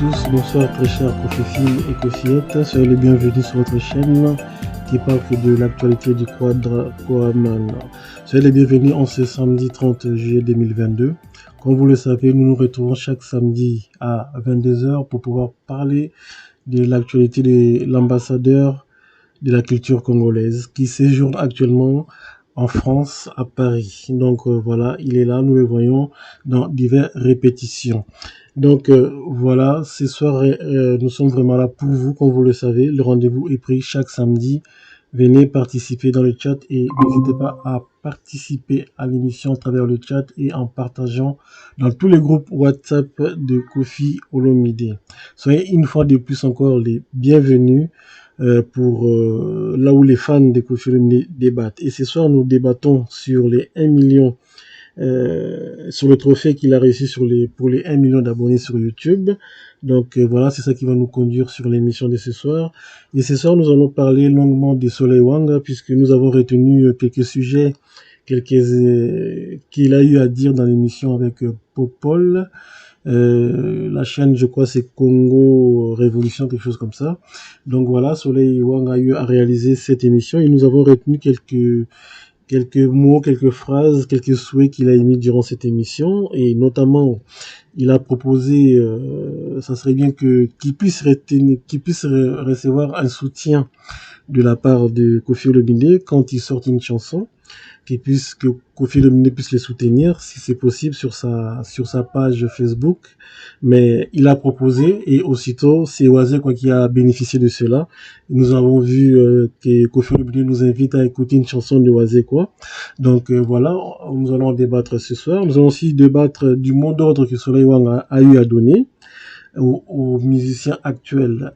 tous, bonsoir très chers coféphiles et cofillettes, soyez les bienvenus sur votre chaîne qui parle de l'actualité du Quadra Koaman. Soyez les bienvenus en ce samedi 30 juillet 2022. Comme vous le savez, nous nous retrouvons chaque samedi à 22h pour pouvoir parler de l'actualité de l'ambassadeur de la culture congolaise qui séjourne actuellement en France, à Paris. Donc voilà, il est là, nous le voyons dans diverses répétitions. Donc voilà, ce soir, nous sommes vraiment là pour vous, comme vous le savez. Le rendez-vous est pris chaque samedi. Venez participer dans le chat et n'hésitez pas à participer à l'émission à travers le chat et en partageant dans tous les groupes WhatsApp de Kofi Olomide. Soyez une fois de plus encore les bienvenus pour là où les fans de Kofi Olomide débattent. Et ce soir, nous débattons sur les 1 million sur le trophée qu'il a réussi pour les 1 million d'abonnés sur YouTube. Donc voilà, c'est ça qui va nous conduire sur l'émission de ce soir. Et ce soir, nous allons parler longuement de Soleil Wanga, puisque nous avons retenu quelques sujets, qu'il a eu à dire dans l'émission avec Popol. La chaîne, je crois, c'est Congo Révolution, quelque chose comme ça. Donc voilà, Soleil Wanga a eu à réaliser cette émission et nous avons retenu quelques mots, quelques phrases, quelques souhaits qu'il a émis durant cette émission, et notamment il a proposé, ça serait bien qu'il puisse recevoir un soutien de la part de Kofi Olomide quand il sort une chanson, que Kofi Olomide puisse les soutenir, si c'est possible, sur sa page Facebook. Mais il a proposé, et aussitôt, c'est Oisé qui a bénéficié de cela. Nous avons vu que Kofi Olomide nous invite à écouter une chanson de Oisé Donc voilà, nous allons débattre ce soir. Nous allons aussi débattre du mot d'ordre que Soleil Wanga a eu à donner aux musiciens actuels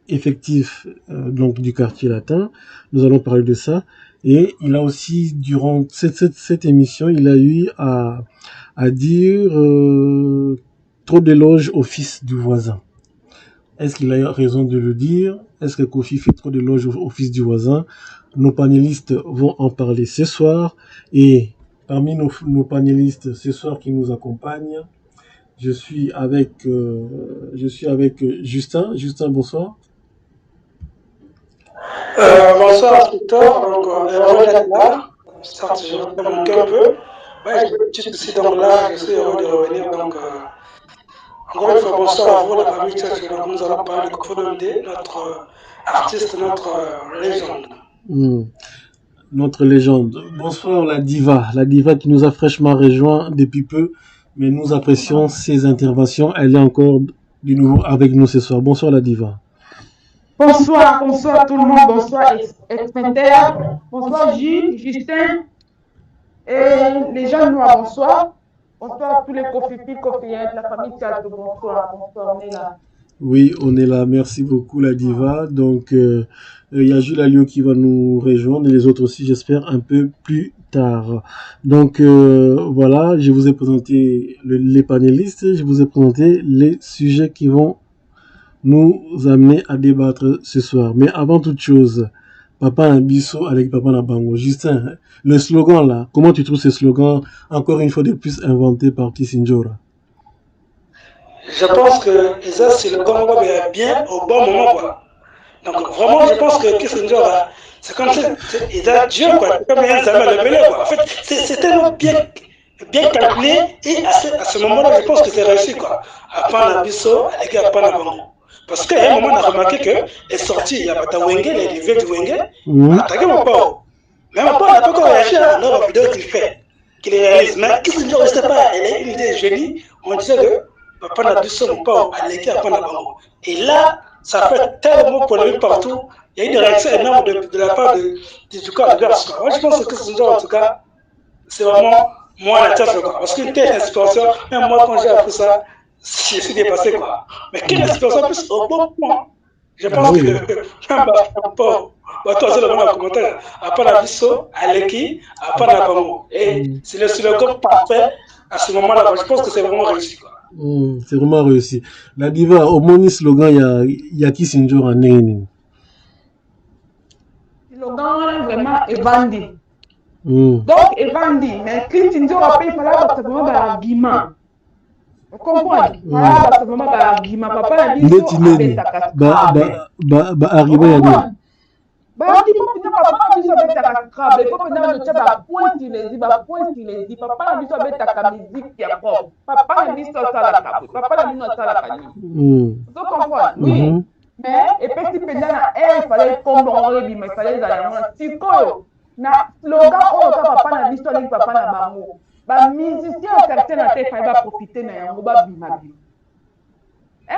effectifs donc du quartier latin. Nous allons parler de ça. Et il a aussi, durant cette émission, il a eu à dire trop d'éloges au fils du voisin. Est-ce qu'il a raison de le dire? Est-ce que Kofi fait trop d'éloges au fils du voisin? Nos panélistes vont en parler ce soir. Et parmi nos panélistes ce soir qui nous accompagnent, je suis avec Justin. Justin, bonsoir. Bonsoir Victor, donc heureux d'être là. Certes, je vais manquer un peu. Ouais, je suis donc là, je suis heureux de revenir. Donc, encore une fois, bonsoir à vous, la famille Tchèque. Donc, nous allons parler de Kofi Olomide, notre artiste, notre légende. Notre légende. Bonsoir la diva qui nous a fraîchement rejoint depuis peu, mais nous apprécions ses interventions. Elle est encore de nouveau avec nous ce soir. Bonsoir la diva. Bonsoir tout le monde, bonsoir Exmenter, bonsoir Gilles, Justin et les gens noirs, bonsoir. Bonsoir à tous les cofillettes, la famille Tchado, bonsoir, on est là. Oui, on est là, merci beaucoup la diva. Donc, il y a Jules Alliot qui va nous rejoindre et les autres aussi, j'espère, un peu plus tard. Donc, voilà, je vous ai présenté les panélistes, je vous ai présenté les sujets qui vont nous amener à débattre ce soir. Mais avant toute chose, Papa Nabiso avec Papa Nabango. Justin, le slogan là, comment tu trouves ce slogan, encore une fois de plus inventé par Kisinjora? Je pense que ça, c'est le bon moment, bien au bon moment, quoi. Donc vraiment, je pense que Kisinjora, c'est comme ça, il a Dieu, quoi. C'est comme un Samuel le Belé, quoi. En fait, c'est tellement bien calculé, et à ce moment-là, je pense que c'est réussi, quoi. Papa Nabiso avec Papa Nabango. Parce qu'à un moment, on a remarqué qu'est sorti, il y a Bata Wenge, les vieux du Wenge, on a attaqué mon pauvre. Mais mon pauvre n'a pas encore réagi à la vidéo qu'il fait, qu'il réalise. Mais Kissinger ne sait pas, elle a une idée de génie. On disait que Papa Nabiso, mon pauvre, a légué à Papa Nabango. Et là, ça fait tellement polémique partout. Il y a une réaction énorme de la part du corps adverse. Moi, je pense que Kissinger, en tout cas, c'est vraiment moi la tête, quoi. Parce qu'une telle inspiration, même moi, quand j'ai appris ça, je suis dépassé, quoi. Mais quelle inspiration plus au bon point. Je pense que même toi, c'est le moment commentaire. À Nabiso, à Leki, à Nabango. Et c'est le slogan parfait à ce moment-là. Je pense que c'est vraiment réussi, quoi. C'est vraiment réussi. La diva, au moins, slogan, il y a Kisinjora en Néni. Le slogan, vraiment, est vendu. Donc, est vendu. Mais Kisinjora, il fallait absolument la guimard. Vous comprenez? Ah, parce que maman, ma papa a dit Ndeti so neni. avec ta cascade. Arriba ya nini. Bandi papa na biso abetaka scrabble po mpena notya bapointe ilezi papa na biso abetaka musique ya propre papa na biso asalaka boye papa na bino asalaka nini ozokomprendre oui mais epesi mpenza na air ifale kombongo ebima ifale ezala yango na sikoyo na slogan oyo ka papa na biso alingi papa na bango bamusicien certain ate efale baprofite na yango babima bima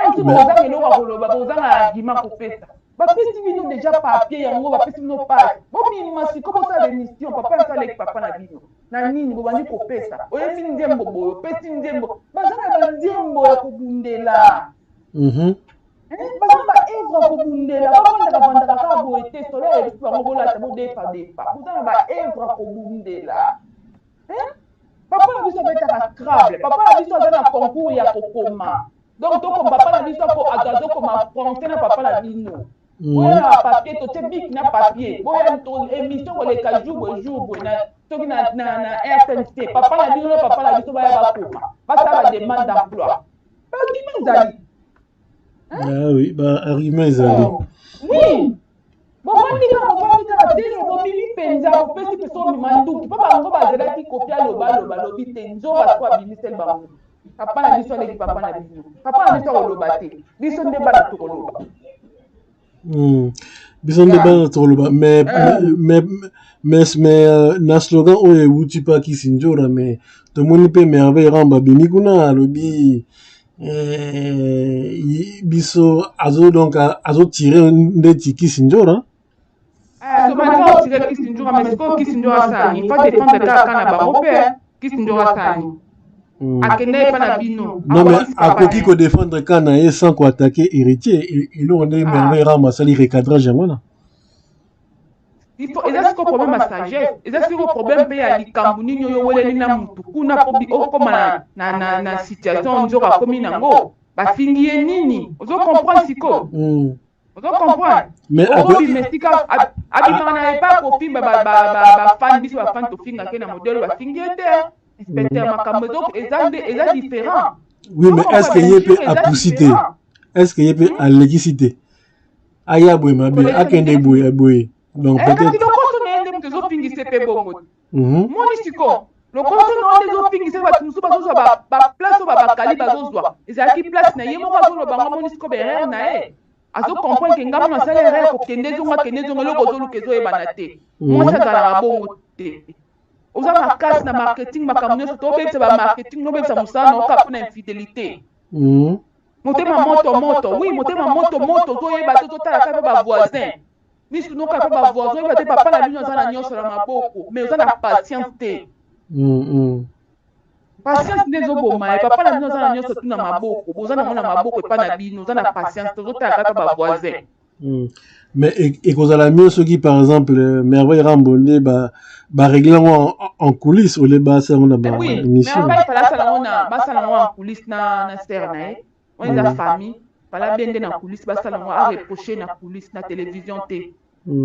nti bozanga eloko ya koloba bozanga argument kopesa bapesi bino déjà papier yango bapesi bino page bobima siko bosala émission papa asalaki papa na bino na nini bobandi kopesa oyebi nzembo boye opesi nzembo baza na banzembo ya kobundela baza na baevre ya kobundela bavandaka kaka boye te soleil ebiso bango bolata bodefa boza na baevre ya kobundela papa na biso abetaka scrable papa na biso aza na concours ya kokoma donc tokoma papa na biso po azokoma français na papa na bino boya na papier totie bik na papier boya émission koleka jour boye soki na RTNC papa na bino na papa na biso baya bakoma basala bademande d'emploi bakima ezali oui argument ezali oui bovandika te bobimi mpenza bopesi mpe so obima nduki mpo bango bazelaki kopi aloba lobi te nzoba so abimiseli bango papa na biso aleki papa na bino papa na biso akoloba te biso nde bana tokoloba biso nde bana tokoloba mais na slogan oyo ewuti mpa Kisinjora mais tomoni mpe merveille ramba abimi kuna alobi biso donc azotire ndeti Kisinjora tomata otire Kisinjora mais sikoyo Kisinjora asani fa défendre kaka na bango mpe Kisinjora asani akende epa na bino non mais akoki kodéfendre ka na ye sans koattaquer héritier eloko nde merveille ramba asali recadrage yango na eza siko problème ya sagesse eza siko problème mpe ya likambo nini oyo weleli na mutu kuna okoma na situation nzoka akomi nango bafingi ye nini ozokomprendre siko ozokomprendre obima esika abimaka na epa kofimba bafani biso bafani tofingake na modele bafingi ye te inspecteur makambo eza différent oui mais est-ce que ye mpe apusi te est-ce que ye mpe alekisi te aya boye mabe akende boye donc peut-être lokoso na ye nde moto ezopingisa mpe bongo moni siko lokoso na onde ezopingisa bato mosusu bazozwa baplace oyo bakali bazozwa ezalaki place na ye moko azoloba ngo moni siko berere na ye azokomprendre ke ngambo asali erreur kokende ezongo eloko ozoluka ezoyebana te mwasi azalaka bongo te oza makasi na marketing makambo nyonso tobebisa bamarketing nobebisa mosala na oka mpona infidélité motema moto oui motema moto toyeba te totala kaka mpe bavoisin misu noka mpe bavoisin oyeba te papa na bino aza na nyonso na maboko mais oza na patience te patience nde ezoboma ye papa na bino aza na nyonso tu na maboko boza nango na maboko epa na bino oza na patience te ozotala kaka bavoisin mais ekozala mieux soki par exemple merveille rambo nde baregle yango en coulisse ole basala yango na baémission mais basala yango en coulisse na sere na ye oyo eza famille bala bende na coulisse basala yango areproche na coulisse na télévision te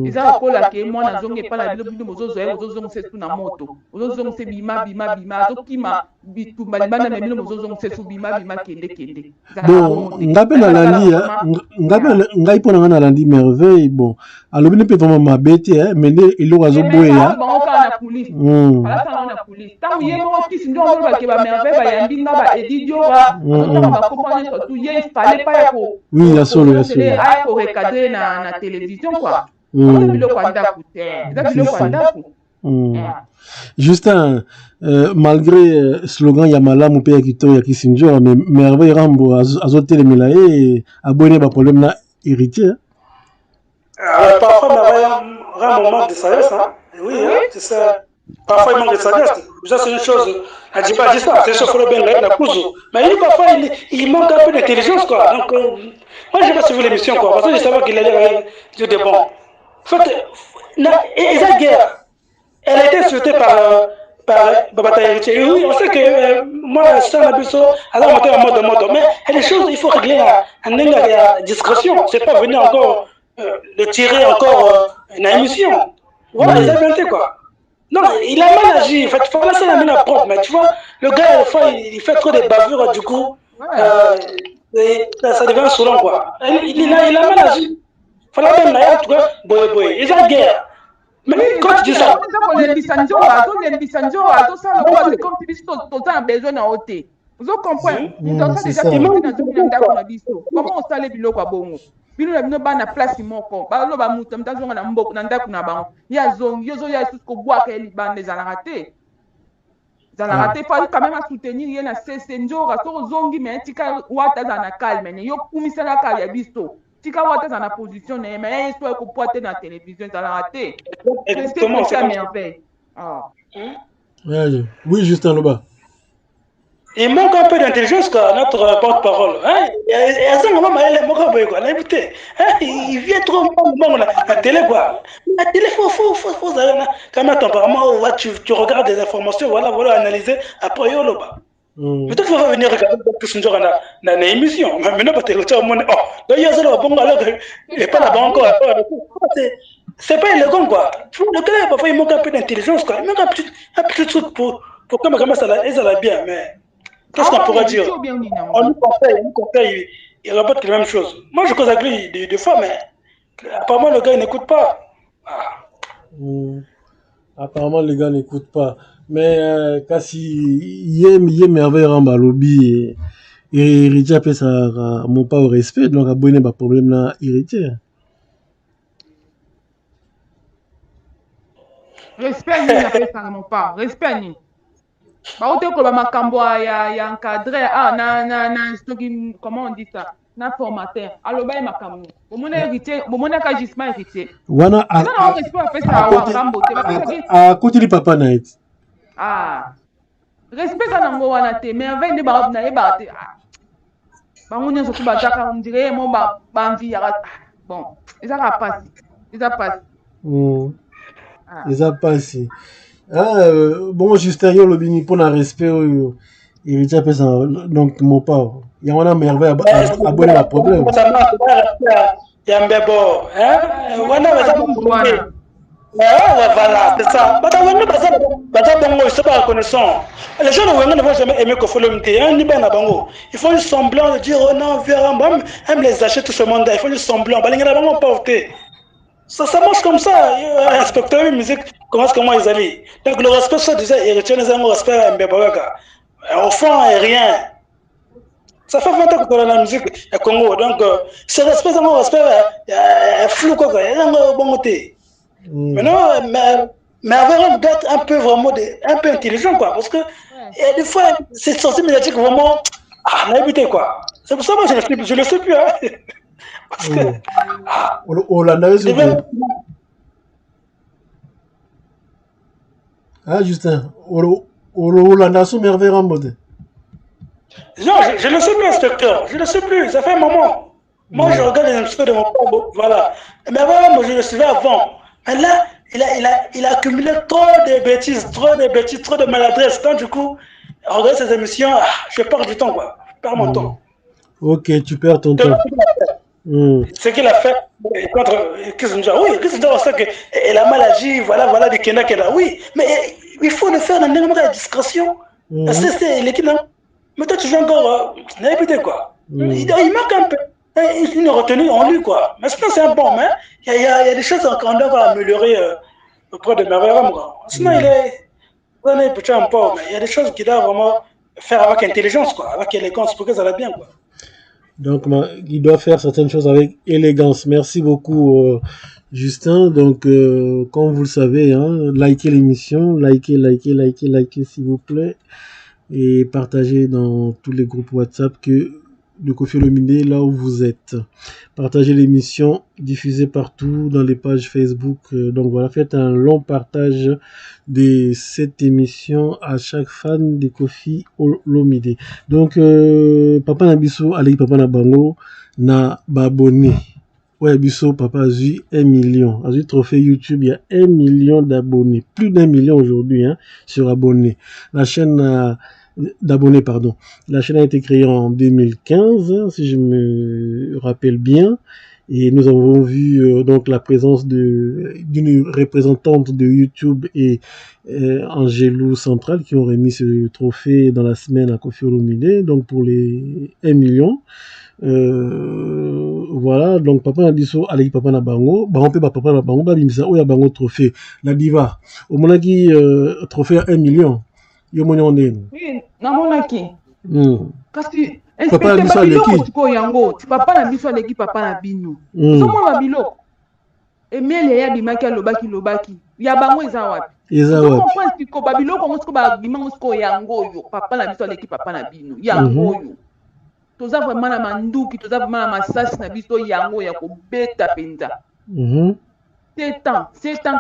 eza lokola ke mwana azongi epa na bino bino bozozwa ye bozozongisa esu na moto bozozongisa bima azokima bitumba libanda me bino bozozongisa esu bima kende bon nga mpe nalandi ngai mpo na nga nalandi merveille bon alobi ne mpe vraiment mabe te mais nde eloko azoboya bango kaka na coulisse balasala na coulisse ntango ye moko kisi nde olobaki bamerveille bayambi nga baedi diora ntango bakomprendre nyonso tu ye fale pa ya oui ya solo aya korecadre na télévision quoi eza biloko ya ndako te eza biloko ya ndako Justin, malgré slogan ya malamu pe ya kitoko ya Kisinjora, mais merveille rambo azotelemela ye abonné ba problème na héritier. Parfois merveille rambo manque de sagesse, hein? Oui, hein? C'est ça. Parfois il manque de sagesse. Ça c'est une chose. Je dis pas ça, c'est ça faut le bien la cause. Mais lui parfois il manque un peu d'intelligence quoi. Donc moi j'ai pas suivi l'émission quoi parce que je savais qu'il allait dire des bons. En fait, la guerre, elle a été souhaitée par Babata Héritier. Oui, on sait que moi, ça m'a vu ça, alors on était en mode. Mais il y a des choses, il faut régler à discrétion. C'est pas venir encore de tirer encore une émission. Voilà, les inventés quoi. Non, il a mal agi. En fait, il faut laisser la mine propre. Mais tu vois, le gars, des fois, il fait trop de bavures. Du coup, Ouais. euh, ça devient saoulant, quoi. Il a mal agi. Il fallait même, en tout cas, boy. Ils ont guerre. Oui, Mais quand tu dis ezalaki ça, yango ntango olembisa nzonga tolembisa nzonga tosala lokola c'est comme si biso toza na besoin na yo te ozocomprendre moto aza c'est déjà ça. peti na zongi na ndako na biso comment osala biloko ya bongo bino na bino bana place moko baloba moto moto azonga na ndako na bango ye azongi yo ozoya lisusu kobwaka ye libanda ezalaka te ezalaka te fali quand même asoutenir ye na sese nzonga soki ozongi me tika wata azala na calme ne yo kumisanaka ya biso tika wata azala na position na ye me ye so ekopwa te na télévision ezalaka te restez exactement, prêté c'est à comme ça. merveille. Ah. Ouais, oui, Justin Loba. Il manque un peu d'intelligence, quoi, notre porte-parole. Hein? Il vient trop mal la télé, quoi. La télé, faut quand même, apparemment, tu regardes des informations, voilà, analyser, après, yo, là-bas. Mais toi, tu vas venir regarder plus une journée dans l'émission. Mais maintenant, tu es au monde. Oh, là, il y a ça, là, bon, alors, il n'est pas là-bas encore. C'est pas élégant, quoi. Le gars, parfois, il manque un peu d'intelligence, quoi. Il manque un petit truc pour que ça aille bien, mais. Qu'est-ce qu'on pourrait dire? On nous conseille, il répète la même chose. Moi, je cause avec lui des fois, mais apparemment, le gars, il n'écoute pas. Ah. Apparemment, les gars n'écoutent pas. Mais kasi yé merveille ramba lobby et héritier après ça mon pas au respect donc abonné ba problème là héritier. Respect nini napesaka mon pas respect nini bauti koloba makambo ya encadré na soki comment on dit ça na formateur aloba ye makambo bomona héritier bomona ka gisement héritier Wana eza na respect bapesaka wa rambo te bapesaki a côté li papa na it. Respect eza nango wana te merveille nde nayebaka te bango nyonso tu bazaka ondire ye mo banviyaka bon ezaka pasi eza pasi eza pasi bon Justin yo lobini mpona respect oyo héritier apesa donc mopa yango wana merveille abone ba problème ya mbebo wana baza voilà, c'est ça. Ils sont pas reconnaissants. Les gens ne vont jamais aimer que le MT. Ils font juste semblant de dire oh non, même les achètent tout ce monde. Ils font juste semblant. Ça marche comme ça. Inspecteur de musique, comment ils allaient. Donc le respect, ça disait, ils retiennent un respect à Mbebawaka. Au fond, rien. Ça fait 20 ans que tu as la musique au Congo. Donc, ce respect, c'est un respect flou. Bon côté. Maintenant, mais avoir d'être un peu vraiment un peu intelligent, quoi. Parce que des fois, cette sortie médiatique vraiment naïveté, quoi. C'est pour ça que moi, je ne le sais plus. Hein. Parce que. Justin, Hollanda sous merveille Rambote. Non, je ne le sais plus, inspecteur. Je ne le sais plus. Ça fait un moment. Moi, je regarde les émissions de mon père. Voilà. Mais avant, je le suivais avant. Mais là, il a accumulé trop de bêtises, trop de maladresses. Donc, du coup, regarder ces émissions, je perds du temps, quoi. Je perds mon temps. Ok, tu perds ton temps. Ce qu'il a fait contre Kissinger, oui, Kissinger, on sait qu'elle a mal agi, voilà, du Kenya qu'elle a, oui, mais il faut le faire dans une discrétion. C'est l'équipe, non? Mais toi, tu joues encore, n'importe quoi. Il manque un peu. Une retenue en lui, quoi. Mais sinon, c'est un bon, mais il y a des choses qu'on doit améliorer auprès de Merveille. Sinon, il est petit un peu, mais il y a des choses qu'il doit vraiment faire avec intelligence, quoi, avec élégance pour que ça aille bien, quoi. Donc, il doit faire certaines choses avec élégance. Merci beaucoup, Justin. Donc, comme vous le savez, hein, likez l'émission, likez, s'il vous plaît, et partagez dans tous les groupes WhatsApp de Koffi Olomide là où vous êtes. Partagez l'émission, diffusez partout dans les pages Facebook. Donc voilà, faites un long partage de cette émission à chaque fan de Koffi Olomide. Donc papa na biso allez papa na bango na babonné. Ouais, biso papa a eu 1 million. A eu trophée YouTube, il y a 1 million d'abonnés. Plus d'1 million aujourd'hui hein, sur abonnés. La chaîne d'abonnés, pardon. La chaîne a été créée en 2015, si je me rappelle bien. Et nous avons vu donc la présence d'une représentante de YouTube et Angelou Central qui ont remis ce trophée dans la semaine à Koffi Olomide, donc pour les 1 million. Voilà, donc papa na biso aleki papa na bango mpe papa na bango babimisa oyo bango trophée la diva omonaki trophée à 1 million yo moni ondeni oui namonaki kasi papa na biso aleki yango papa na biso aleki papa na bino somona biloko Emile ya bimaki lobaki ya bango eza wapi ko babiloko ngo siko ba bimango siko yango yo papa na biso aleki papa na bino yango yo toza vraiment na manduki toza vraiment na masasi na biso yango ya kobeta penza c'est temps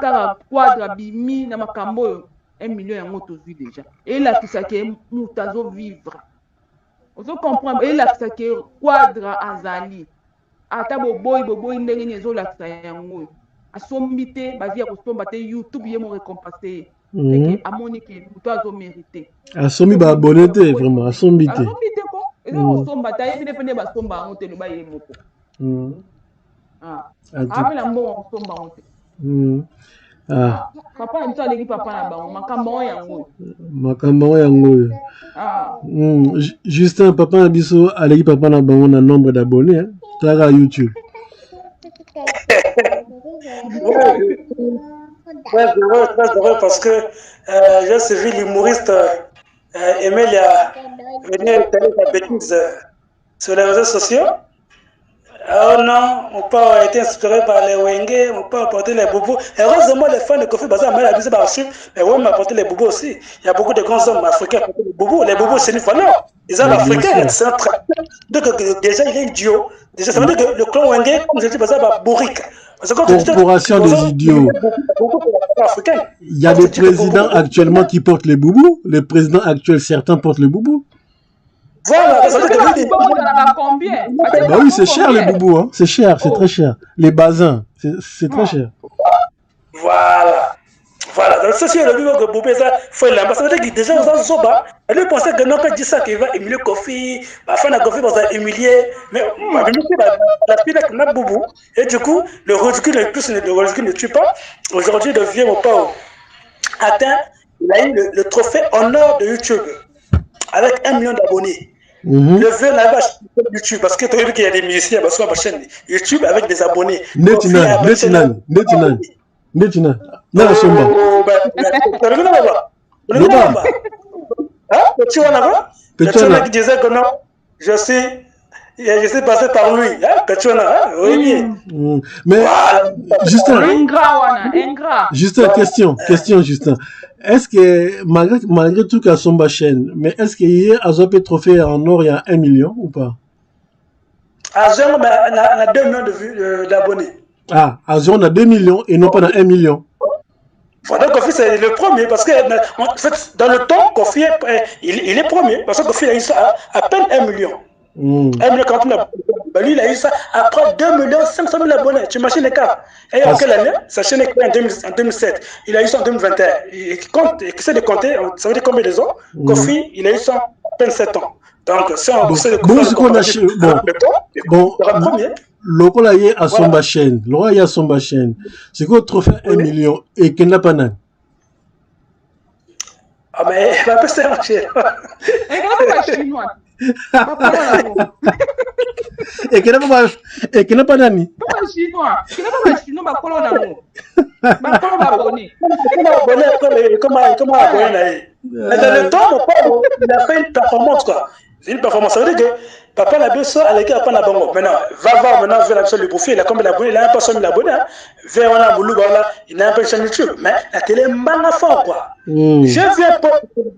kaka quadre bimi na makambo oyo 1 million yango tozwi déjà elakisaki mutu azovivre ozo comprendre elakisaki quadre azali ata boboyi ndenge nini ezolakisa yango asombi te bavi ya kosomba te YouTube ye mo récompenser ye amoni ke mutu azomérité asombi baabone te vraiment asombi te ko eza kosomba te ayebi nde pene basomba yango te loba ye moko apela mbongo kosomba yango te papa na biso aleki papa na bango makambo yango oyo Justin papa na biso aleki papa na bango na nombre d'abonnés talaka YouTube très heureux parce que j'ai suivi l'humoriste Emile venir étaler sa bêtise sur les réseaux sociaux. Oh non, mon père a été inspiré par les Wenge, mon père a porté les boubous. Heureusement, les fans de Koffi Baza m'ont abusé par dessus, mais ouais, m'a porté les boubous aussi. Il y a beaucoup de grands hommes africains qui portent les boubous. Les boubous, c'est une valeur. Les hommes africains, c'est un trait. Donc, déjà, il est idiot. Déjà, ça veut dire que le clan Wenge, comme je dis, Baza va bourrique. Corporation des idiots. Il y a des présidents actuellement qui portent les boubous. Les présidents actuels, certains portent les boubous. Voilà, ça veut dire combien? Bah oui, c'est cher les boubous, hein. C'est cher, c'est très cher. Les basins, c'est très cher. Voilà. Donc ça c'est le but que Boubé ça fait là. Ça veut dire que déjà on s'en bat. Elle pensait que non, quand dit ça qu'il va humilier Koffi, la fin de Koffi va humilier. Mais la pile avec notre boubou. Et du coup, le ridicule ne tue pas. Aujourd'hui, le vieux mon père atteint, il a eu le trophée honneur de YouTube avec 1 million d'abonnés. Le vieux n'avait pas acheté YouTube parce que tu as vu qu'il y a des musiciens sur ma chaîne YouTube avec des abonnés. Netina. Non, Somba. Tu vois là-bas? Qui disait que non, je suis passé par lui. Oui. Mais Justin, Justin, question, Justin. Est-ce que malgré tout qu'à Somba chaîne, mais est-ce qu'il y a un trophée en or il y a 1 million ou pas? Azon a 2 millions d'abonnés. Ah, Azon a 2 millions et non pas dans 1 million. Donc Koffi c'est le premier parce que en fait, dans le temps Koffi il est premier parce que Koffi a eu ça à peine 1 million. 1 million 40 000 abonnés. Lui il a eu ça après 2 500 000 abonnés. Tu imagines les cas. Et en quelle année? Sa chaîne est créée en 2007. Il a eu ça en 2021. Il essaie de compter, ça veut dire combien de ans? Koffi il a eu ça à peine 7 ans. Donc si on essaie de compter bon, premier. Lokola ye a Somba chaîne, Lokola ye a Somba chaîne. C'est quoi le trophée 1 million et qu'il n'a pas nan? Ah mais il va pas se marcher. Et qu'il n'a pas nani? Comment abonner? Mais dans le temps, mon père, il a fait une performance quoi. C'est une performance. Ça veut dire que papa n'a pas ça à l'équipe à Bango. Maintenant, va voir maintenant vers la le profil. Il a combien d'abonnés? Il a un peu 100 000 abonnés. Vers on a voulu voilà, il a un peu sur YouTube. Mais la télé est mal fort quoi. Je viens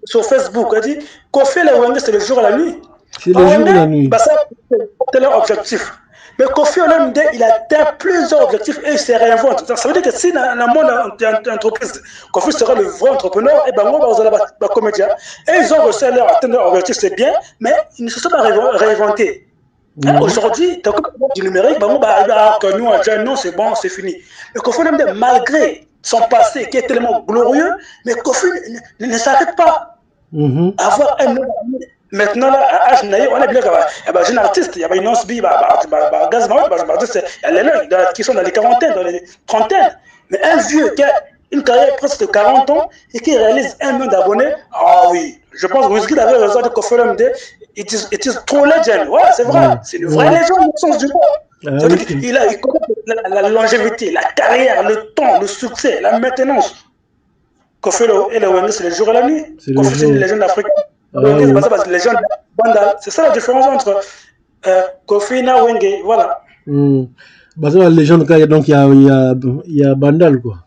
sur Facebook. Il dit Koffi le Wenge c'est le jour et la nuit. C'est le jour et la nuit. Bah ça c'est leur objectif. Mais Koffi Olomide, il atteint plusieurs objectifs et il se réinvente. Ça veut dire que si dans le monde d'entreprise, Koffi sera le vrai entrepreneur, et ben on va aux comédiens. Et ils ont réussi à leur atteindre leur objectif, c'est bien, mais ils ne se sont pas réinventés. Aujourd'hui, du numérique, non, c'est bon, c'est fini. Mais Koffi Olomide, malgré son passé qui est tellement glorieux, mais Koffi ne s'arrête pas. Avoir Maintenant, là, à âge naïf, on est bien qu'il y a jeune artiste, il y a une Osby, Gaz Maroc, qui sont dans les quarantaines, dans les trentaines. Mais un vieux qui a une carrière presque de 40 ans et qui réalise 1 million d'abonnés, ah oui, je pense que Wizkid avait raison de Koffi Olomide, it is true legend. Ouais, c'est vrai, c'est une vraie légende au sens du mot. Ah oui, Il connaît la longévité, la carrière, le temps, le succès, la maintenance. Koffi et le Wenge, c'est le jour et la nuit. c'est le Koffi, c'est une jour. légende africaine. Ah Wenge, oui. c'est une légende Bandal. C'est ça la différence entre Koffi et Wenge. Voilà. Bah, ça, la légende, donc il y a Bandal, quoi.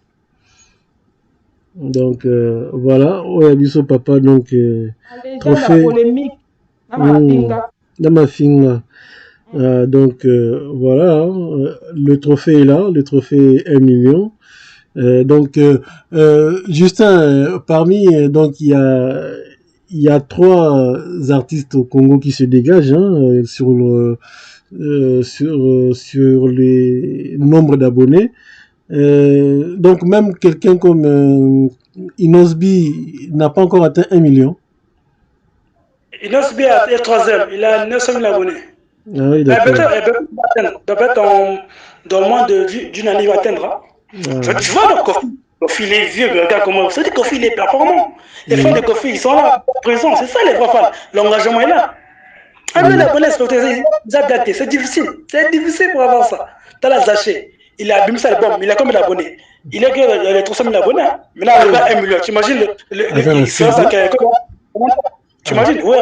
Donc, voilà. Ouais, Biso Papa, donc, La légende, la trophée. polémique. Namatinga. Damafinga. Donc, voilà. Le trophée est là. Le trophée 1 million. Donc, Justin, donc, il y a 3 artistes au Congo qui se dégagent, hein, sur les nombres d'abonnés. Donc même quelqu'un comme Inosbi n'a pas encore atteint 1 million. Inosbi est 3e, il a 900 000 abonnés. Ah oui, d'accord. Peut-être dans moins d'une année, il va atteindre. Tu vois, donc, Koffi, il est vieux, mais regarde comment. Ça dit Koffi, il est performant. Les fans de Koffi, ils sont là, présents. C'est ça les vrais fans. L'engagement est là. Un million d'abonnés, c'est difficile. C'est difficile pour avoir ça. T'as la Zaché, il a abîmé ça album, il a combien d'abonnés? Il a les 300 000 abonnés. Hein? Maintenant, il a 1 million. Tu imagines tu imagines, ouais,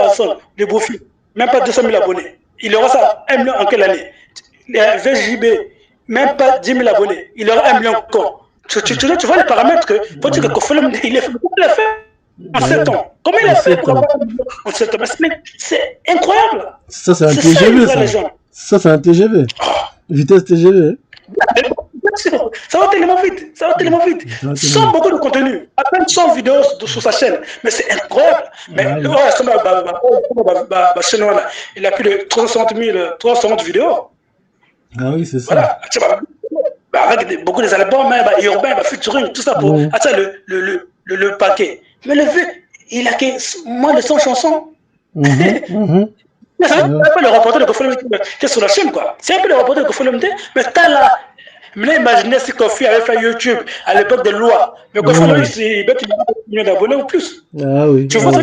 le beau film, même pas 200 000 abonnés. Il aura ça 1 million en quelle année? VJB, même pas 10 000 abonnés. Il aura 1 million quand? Tu vois les paramètres que. Faut dire que Koffi Olomide, il a fait en 7 ans. Comment il a fait pour avoir en 7 ans? C'est incroyable. Ça, c'est un TGV, ça. Ça, c'est un TGV. Vitesse TGV. Ça va tellement vite, sans beaucoup de contenu, à peine 100 vidéos sur sa chaîne, mais c'est incroyable. Mais il a plus de 360 vidéos. Ah oui, c'est ça. Voilà. Avec beaucoup des albums, urbains, featuring, tout ça pour le paquet. Mais le vieux, il a moins de 100 chansons. C'est un peu le reporter de Koffi Olomide qui est sur la chaîne, quoi. C'est un peu le reporter de Koffi Olomide, mais t'as là. Mais imaginez si Koffi avait fait YouTube à l'époque de Loi. Mais Koffi Olomide, il doit avoir 1 million d'abonnés ou plus. Ah oui. Tu vois ça,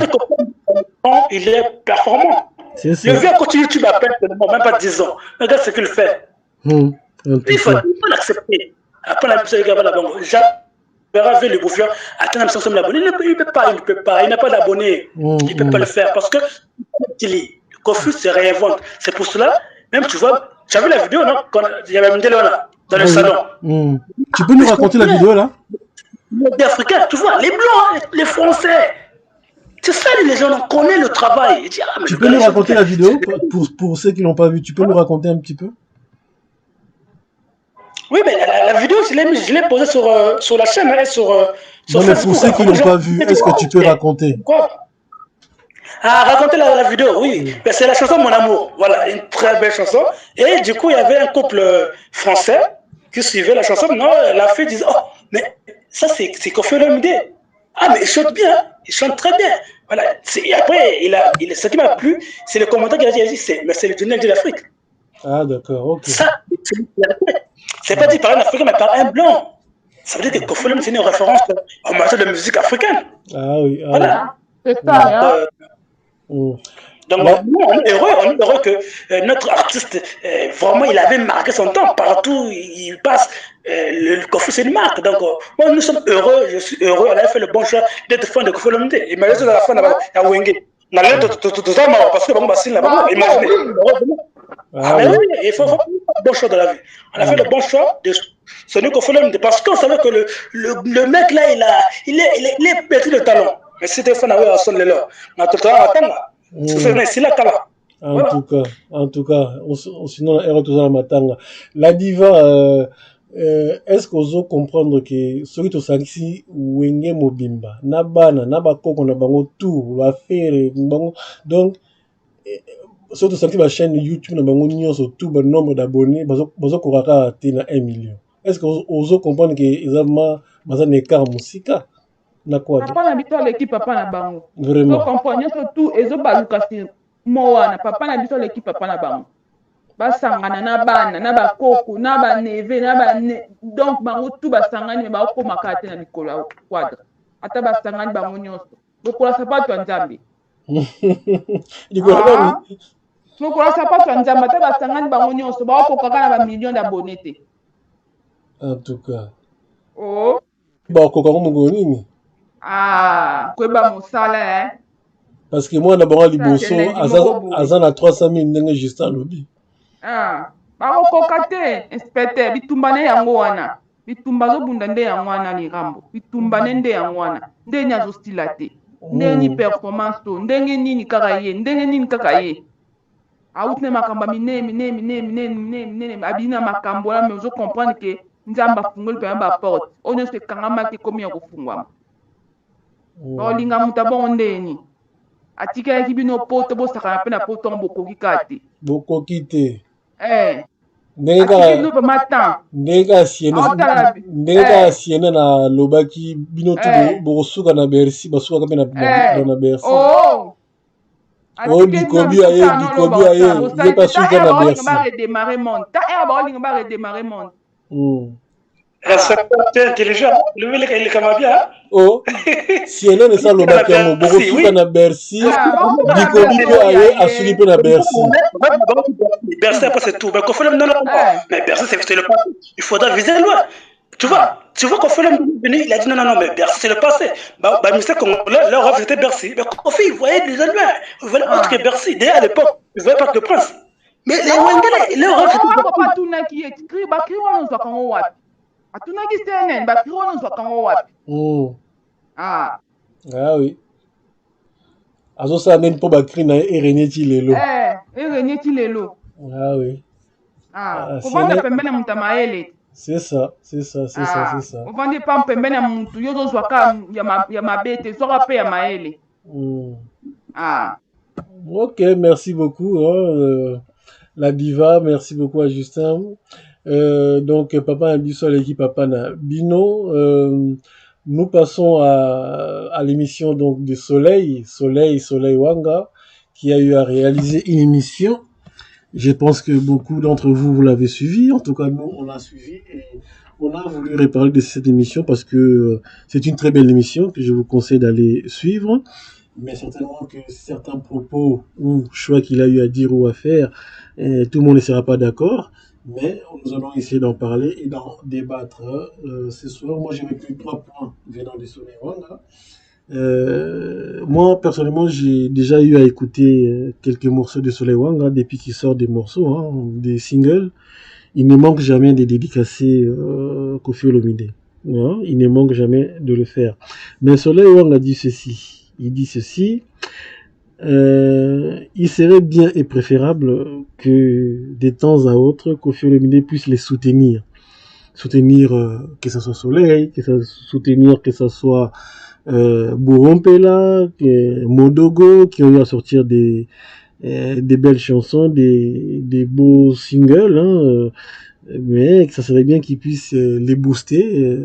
il est performant. Le vieux a continué YouTube à peine, même pas 10 ans. Regarde ce qu'il fait. Il faut l'accepter. Après la musique, J'avais vu le bouffeur atteindre 500 000 abonnés. Il ne peut pas. Il n'a pas d'abonnés. Il ne peut pas le faire parce que Koffi se réinvente. C'est pour cela, même tu vois, tu as vu la vidéo, non? Il y avait une télé là, dans le salon. Tu peux nous raconter la vidéo là? Les Africains, tu vois, les Blancs, les Français. C'est ça, les gens, on connaît le travail. Tu peux nous raconter la vidéo pour ceux qui ne l'ont pas vu? Tu peux nous raconter un petit peu? Oui, mais la vidéo, je l'ai posée sur la chaîne et sur non, mais pour ceux qui ne l'ont pas vu, est-ce que tu peux raconter? Quoi? Raconter la vidéo, oui. C'est la chanson Mon Amour. Voilà, une très belle chanson. Et du coup, il y avait un couple français qui suivait la chanson. Non, la fille disait, oh, mais ça, c'est Koffi Olomide. Ah, mais il chante bien. Il chante très bien. Voilà. Et après, ce qui m'a plu, c'est le commentaire qu'il a dit, mais c'est le Journal de l'Afrique. Ah, d'accord, ok. Ça, c'est pas dit par un Africain, mais par un Blanc. Ça veut dire que Koffi Olomide, c'est une référence en matière de musique africaine. Ah oui, ah voilà. C'est ça, Donc, nous, on est heureux que notre artiste, vraiment, il avait marqué son temps. Partout, il passe. Le Koffi, c'est une marque. Donc, moi, nous sommes heureux. Je suis heureux. On a fait le bon choix d'être fan de Koffi Olomide. Imaginez à la fin, à Wenge. On a l'air tout ça, parce que imaginez. Ah, mais oui, il faut faire le bon choix de la vie. On a fait le bon choix de ce Koffi Olomide parce qu'on savait que le mec là, il est petit de talent. Mais si tu fais un son de l'heure, on a tout le temps à attendre. C'est la cala. En tout cas, sinon, on est la matanga. La diva, est-ce que vous comprendre que celui qui est Wenge Mobimba, Nabana, Nabako, on a bango tout, va faire, donc, surtout sur la chaîne YouTube, on a tout le nombre d'abonnés, bazo koraka atteint 1 million. Est-ce que vous comprenez que ils ont un écart musical? Na quoi? Papa na biso l'équipe papa na bango. Vraiment. Donc comprendre surtout ezo baluka si moana papa na biso l'équipe papa na bango. Basangana na bana na bakoko na ba neve na ba donc bango tout basangani me ba ko makate na mikolo quadre. Ata basangani bango nyonso. Lokola sapato ya Nzambe. Lokola sapato ya Nzambe ata basangani bango nyonso ba ko kaka na ba millions d'abonnés te. En tout cas. Oh. Ba ko kako mongo nini? Kweba mosala parce que moi na bango liboso azana 300 000 ndenge Justin lobi. Bakokoka te inspecteur bitumba ne yango wana. Bitumba zo bunda nde yango wana lirambo. Bitumba nde yango wana. Nde nya zo stila te. Nde ni performance to, ndenge nini kaka ye, ndenge nini kaka ye. Autne makamba mine abina makambo la mais zo comprendre que Nzamba fungoli pe ba porte. Onyo se kangama te komi ya kufungwa. Olinga mutabon ndeni. Atika kibino poto bo sakana pe na poto bokoki kate. Bokoki te. Ndega siena na lobaki bino tu bosuka na Bercy basuka pe na Bercy. Dikobi aye ye pas suka na Bercy. C'est intelligent. Le mec il est comme bien. Oh, siena ne sa lobaki ya bosuka na Bercy. Dikobi pe aye asuki pe na Bercy. Bercy après c'est tout. Mais non. Mais Bercy c'est le passé. Il faudra viser loin. Tu vois qu'on fait venu, il a dit non, mais Bercy c'est le passé. Monsieur Congolais, leur rêve c'était Bercy. Mais Kofi, il voyait des Allemands, il voyait autre que Bercy. Déjà à l'époque, il voyait pas que le prince. Mais les Wangala, leur rêve c'était Bercy. Papa Tunaki est écrit, Bakri on soit quand on voit. Atunaki CNN, Bakri on soit quand on voit. Ah oui. Azo ça même pour Bakri na René Tilelo. René Tilelo. Ah oui. Comment on appelle même Mutamaele? C'est ça. On va dire pas pembeni ya muntu yozo zwaka ya mabete soka pe ya maele. Ok, merci beaucoup la diva, merci beaucoup à Justin. Donc papa a dit sur l'équipe papa na Bino. Nous passons à l'émission donc de Soleil Wanga qui a eu à réaliser une émission. Je pense que beaucoup d'entre vous l'avez suivi. En tout cas, nous, on l'a suivi et on a voulu reparler de cette émission parce que c'est une très belle émission que je vous conseille d'aller suivre. Mais certainement que certains propos ou choix qu'il a eu à dire ou à faire, tout le monde ne sera pas d'accord. Mais nous allons essayer d'en parler et d'en débattre ce soir. Moi, j'ai retenu 3 points venant de Soleil Wanga. Moi personnellement j'ai déjà eu à écouter quelques morceaux de Soleil Wanga depuis qu'il sort des morceaux, des singles. Il ne manque jamais de dédicacer Koffi Olomide. Il ne manque jamais de le faire. Mais Soleil Wanga dit ceci. Il dit ceci. Il serait bien et préférable que de temps à autre Koffi Olomide puisse les soutenir. Soutenir que ça soit Soleil, soutenir que ça soit Bourrompela, Modogo, qui ont eu à sortir des belles chansons, des beaux singles, mais que ça serait bien qu'ils puissent les booster.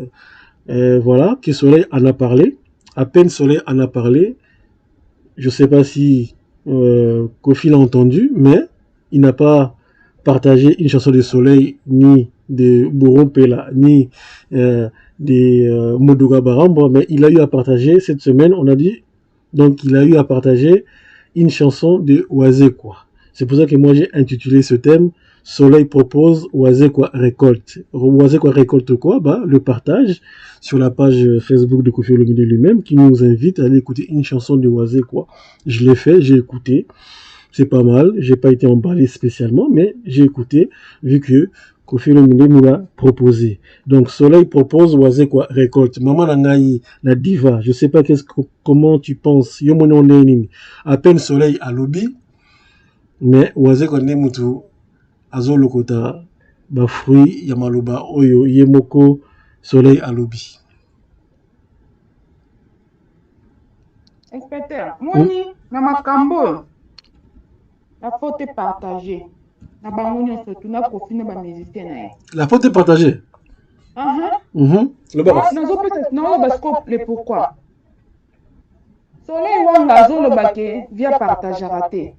Voilà, que Soleil en a parlé. À peine Soleil en a parlé. Je sais pas si Koffi l'a entendu, mais il n'a pas partagé une chanson de Soleil, ni de Bourrompela, ni des Modoga Baramba, mais il a eu à partager cette semaine, on a dit, donc il a eu à partager une chanson de Wazekwa. C'est pour ça que moi j'ai intitulé ce thème Soleil propose, Wazekwa récolte. Wazekwa récolte quoi? Le partage sur la page Facebook de Koffi Olomide lui-même qui nous invite à aller écouter une chanson de Wazekwa. Je l'ai fait, j'ai écouté, c'est pas mal, j'ai pas été emballé spécialement, mais j'ai écouté vu que Koffi Olomide nous l'a proposé. Donc Soleil propose, Wazekwa récolte. Maman Nangaï, la diva, je sais pas comment tu penses. Yomono Nenin, à peine Soleil à lobby, mais Wazekwa Nemutu, Azo Lokota, fruit Yamaloba, Oyo, Yemoko, Soleil à lobby. Inspecteur, Moni, Namakambo, la faute est partagée. La faute est partagée. Non, parce que le pourquoi. Soleil wanga azolobake via partage raté.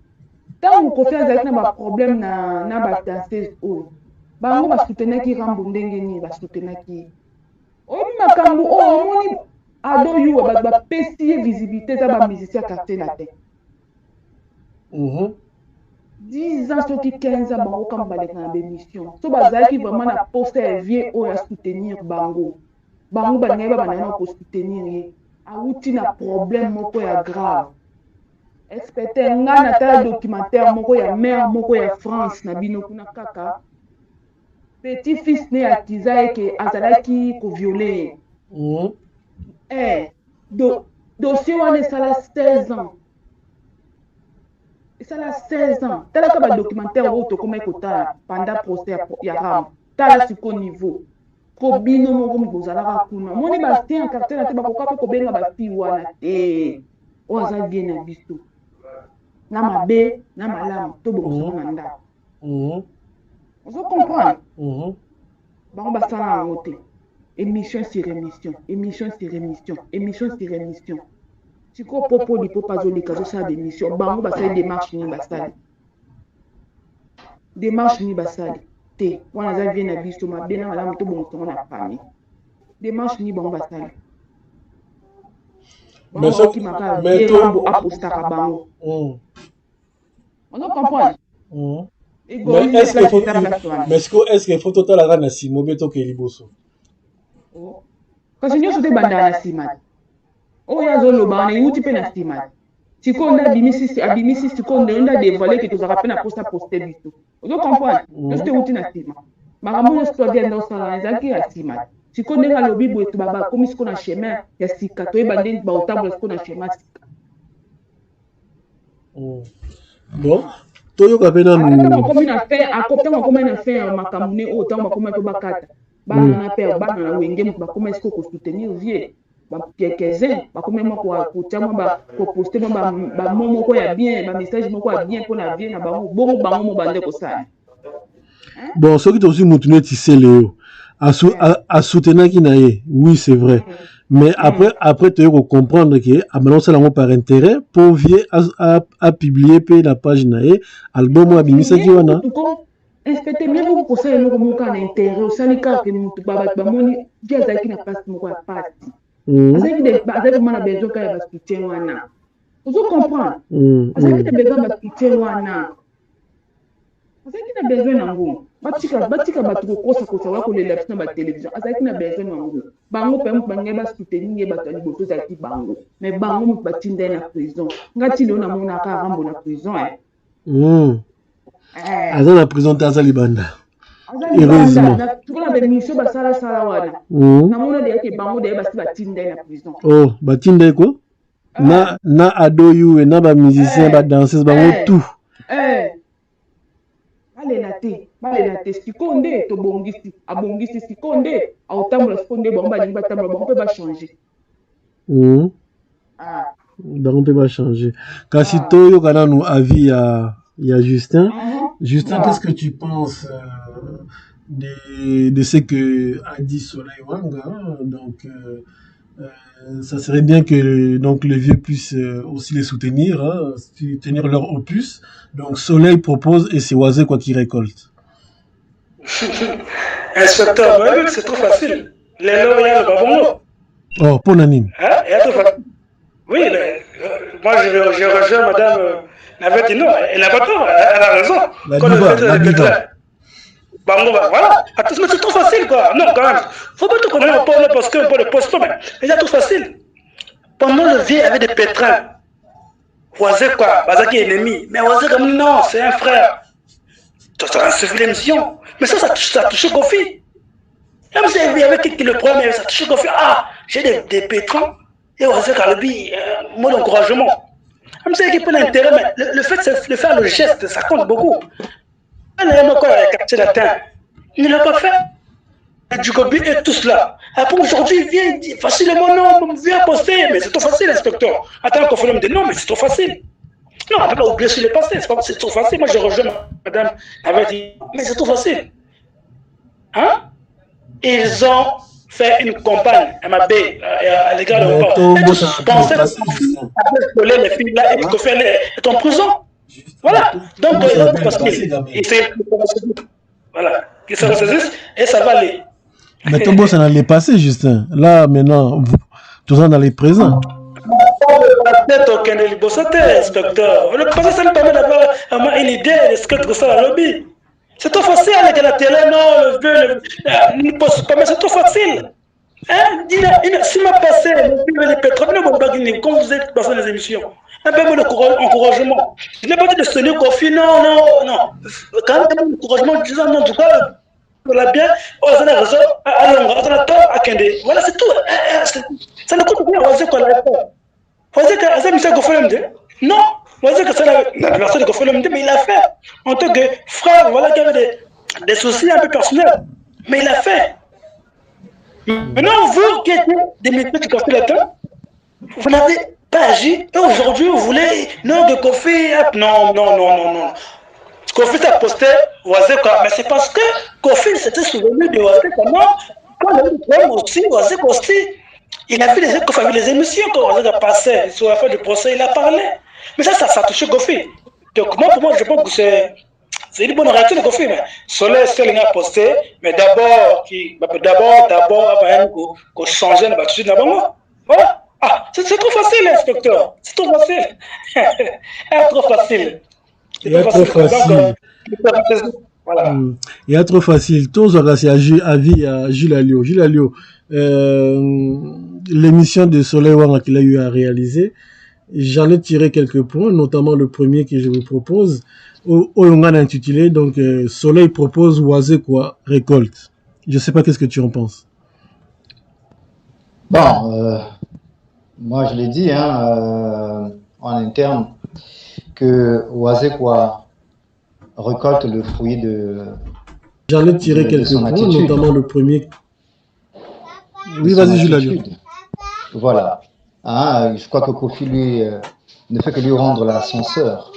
Tant kofi azalaki na baproblème na badanseuse oyo bango basutenaki rambo ndenge nini basutenaki oyebi makambo oyo omoni ado yuwa bato bapesi ye visibilité eza bamusicien quartier latin 10 ans soki 15 ans bango kama baleka na bémission so bazalaki vraiment na poste ya vie oyo asoutenir bango balingai babandana na kosoutenir ye awuti na problème moko ya grave expecte nga na tala documentaire moko ya mare moko ya France na bino kuna kaka petit fils ne akiza eke azalaki koviole dossier wana esala 16 ans esala 16 ans talaka badocumentaire oyo tokomai kotala pendant procès ya ram tala siko niveau po bino moko bozalaka kuna moni batie en quartier na te bakoka mpe kobenga bafi wana te oyo aza bien na biso na mabe na malamu to bokosana na ndako ozo comprendre bango basala yango te émission sur émission émission sur émission émission sur émission sikoyo popo lipopo azoleka azosala bémission bango basali démarche nini basali te wana aza vie na biso mabe na malamu to bongosango na famille démarche nini bango basali bango bakimaka erambo apostaka bango ozo comprendre est-ce qu'il faut totalaka na nsima mpe tokee liboso kasi nyonso te ebandaka na nsima oyo azoloba wana euti mpe na nsima sikoyo nde abimisi sikoyo nde adevoile ke tozalaka mpe na poste aposte biso ozo comprendre nyonso te euti na nsima makambo nyonso to abia nde osala ezalaki ya nsima sikoyo ndenge alobi boye to bakomi sikoyo na chemin ya sika toyeba nde baotambola sikoyo na chemin ya sika bon toyoka mpe nanu akomi na fin ya makambo ne oyo ntango bakoma mpe bakata bana na mpe bana na wenge moto bakoma sikoyo kosoutenir vie quelques-uns bakoma moko kotia mwa koposte mwa bamo moko ya bien bamessage moko ya bien mpona vie na bango bongo bango mo bande kosala bon soki tozwi motu neti seleo asoutenaki na ye oui c'est vrai mais après tu vas comprendre que abalonsa lango par intérêt pour vie à publier pe la page na ye album abimisaki wana inspecteur bien beaucoup kosala eloko moko na intérêt osali kaka motu bato bamoni vie azalaki na place moko ya pasi azalaki vraiment na besoin kaka ya basoutien wana ozo comprendre azalaki na besoin basoutien wana azalaki na besoin nango batika bato kokosakosa waya kolela biso na batelevizio azalaki na besoin nango bango mpe moto bangai basoutenir ye bato ya liboso ezalaki bango mais bango moto batinda ye na prison ngati leo namonaka arambo na prison aza na prison te aza libanda heureusement tukona bemission basalasala wana namona deyake bango deye basi batinda ye na prison batinda ye ko na adoyu na bamusicien badanseuse bango tout balela te sikoyo nde tobongisi abongisi sikoyo nde aotambola sikoyo nde bango balingi batambola bango mpe bachange bango mpe bachange kasi toyoka nanu avis ya Justin. Justin, qu'est-ce que tu penses de ce que a dit Soleil Wanga donc ça serait bien que donc les vieux puissent aussi les soutenir, soutenir leur opus. Donc Soleil propose et c'est Oisé quoi qui récolte. Inspecteur, c'est trop facile. Les lois, il y a le babongo. Oh, pour Nanine. Oui, mais moi je rejoins madame Navetino, elle n'a pas tort, elle a raison. La diva. Voilà, mais c'est trop facile quoi. Non, quand même, faut pas tout connaître un peu parce que pour le poste, mais c'est trop facile. Pendant le vieux avait des pétrins. Oisé quoi, Bazaki est ennemi. Mais Oisé comme non, c'est un frère. Ça a suivi l'émission. Mais ça touche Kofi. Même s'il y avait quelqu'un qui le prend, mais ça touche Kofi. Ah, j'ai des pétrins. Et Oisé Kalbi, mot d'encouragement. Même s'il y a quelqu'un qui prend l'intérêt, mais le fait de faire le geste, ça compte beaucoup. Elle n'a pas capté la terre. Il ne l'a pas fait. Du Gobi et tout cela. Après aujourd'hui, il vient dire facilement non, viens poster, mais c'est trop facile, inspecteur. Attends qu'on fait me dire non, mais c'est trop facile. Non, on ne peut pas oublier sur le passé, c'est trop facile. Moi je rejoins madame, elle avait dit, mais c'est trop facile. Hein? Ils ont fait une campagne MAB à l'égard de Mais Papa. Tombo, Et ça tu n'a pensais dépassé, Justin. que les filles là et que Kofi est en prison. Voilà. Donc, Tombo, ça n'a c'est pas dépassé, facile. Gabriel. Il fait voilà. Qu'ils se ressaisissent et ça va aller. Mais Tombo, ça n'a dépassé, Justin. Là, maintenant, tout ça dans les présents. La tête au Kennedy Libosote, inspecteur. Le passé, ça me permet d'avoir une idée de ce que ça la lobby. C'est trop facile avec la télé, non, le poste pas, mais c'est trop facile. Hein? Si m'a passé le pétrole, comme vous êtes passé les émissions, un peu d'encouragement. Je n'ai pas dit de sonner Kofi, non, non, non. Quand même, encouragement, disant non, en tout cas, la bien, on a raison, à Longa, on a tort, à Kende. Voilà, c'est tout. Ça ne coûte rien, on sait qu'on l'a fait. On sait que ça, Michel Goffel non, on sait que c'est la personne de Goffel, mais il l'a fait. En tant que frère, voilà, qui avait des soucis un peu personnels. Mais il l'a fait. Maintenant, vous qui êtes des métiers de Kofi là-dedans, vous n'avez pas agi. Et aujourd'hui, vous voulez, non, que Kofi, non, non, non, non, non. Kofi s'est posté, Oisé quoi. Mais c'est parce que Kofi s'était souvenu de Oisé comment, quand il a eu le problème aussi, Oisé aussi, il a vu les émissions quand Oisé a passé sur la fin du procès, il a parlé. Mais ça a touché Kofi. Donc, moi, pour moi, je pense que c'est une bonne réaction de Kofi. Mais Soleil, seul a posté, mais d'abord, qu'on change l'attitude d'abord. Voilà. Ah, c'est trop facile, inspecteur. C'est trop facile. C'est trop facile. Il est trop facile. Voilà. Il est trop facile. Tout ça, c'est avis à Jules Alliot. Jules Alliot, l'émission de Soleil Wanga qu'il a eu à réaliser, j'en ai tiré quelques points, notamment le premier que je vous propose. Oyongan intitulé, donc, Soleil propose Oisé quoi récolte. Je sais pas qu'est-ce que tu en penses. Bon, moi je l'ai dit, en interne, que Oisé quoi récolte le fruit de. J'en ai tiré quelques points, attitude, notamment le premier. Oui, vas-y, Jules. Voilà. Je crois que Kofi lui ne fait que lui rendre l'ascenseur.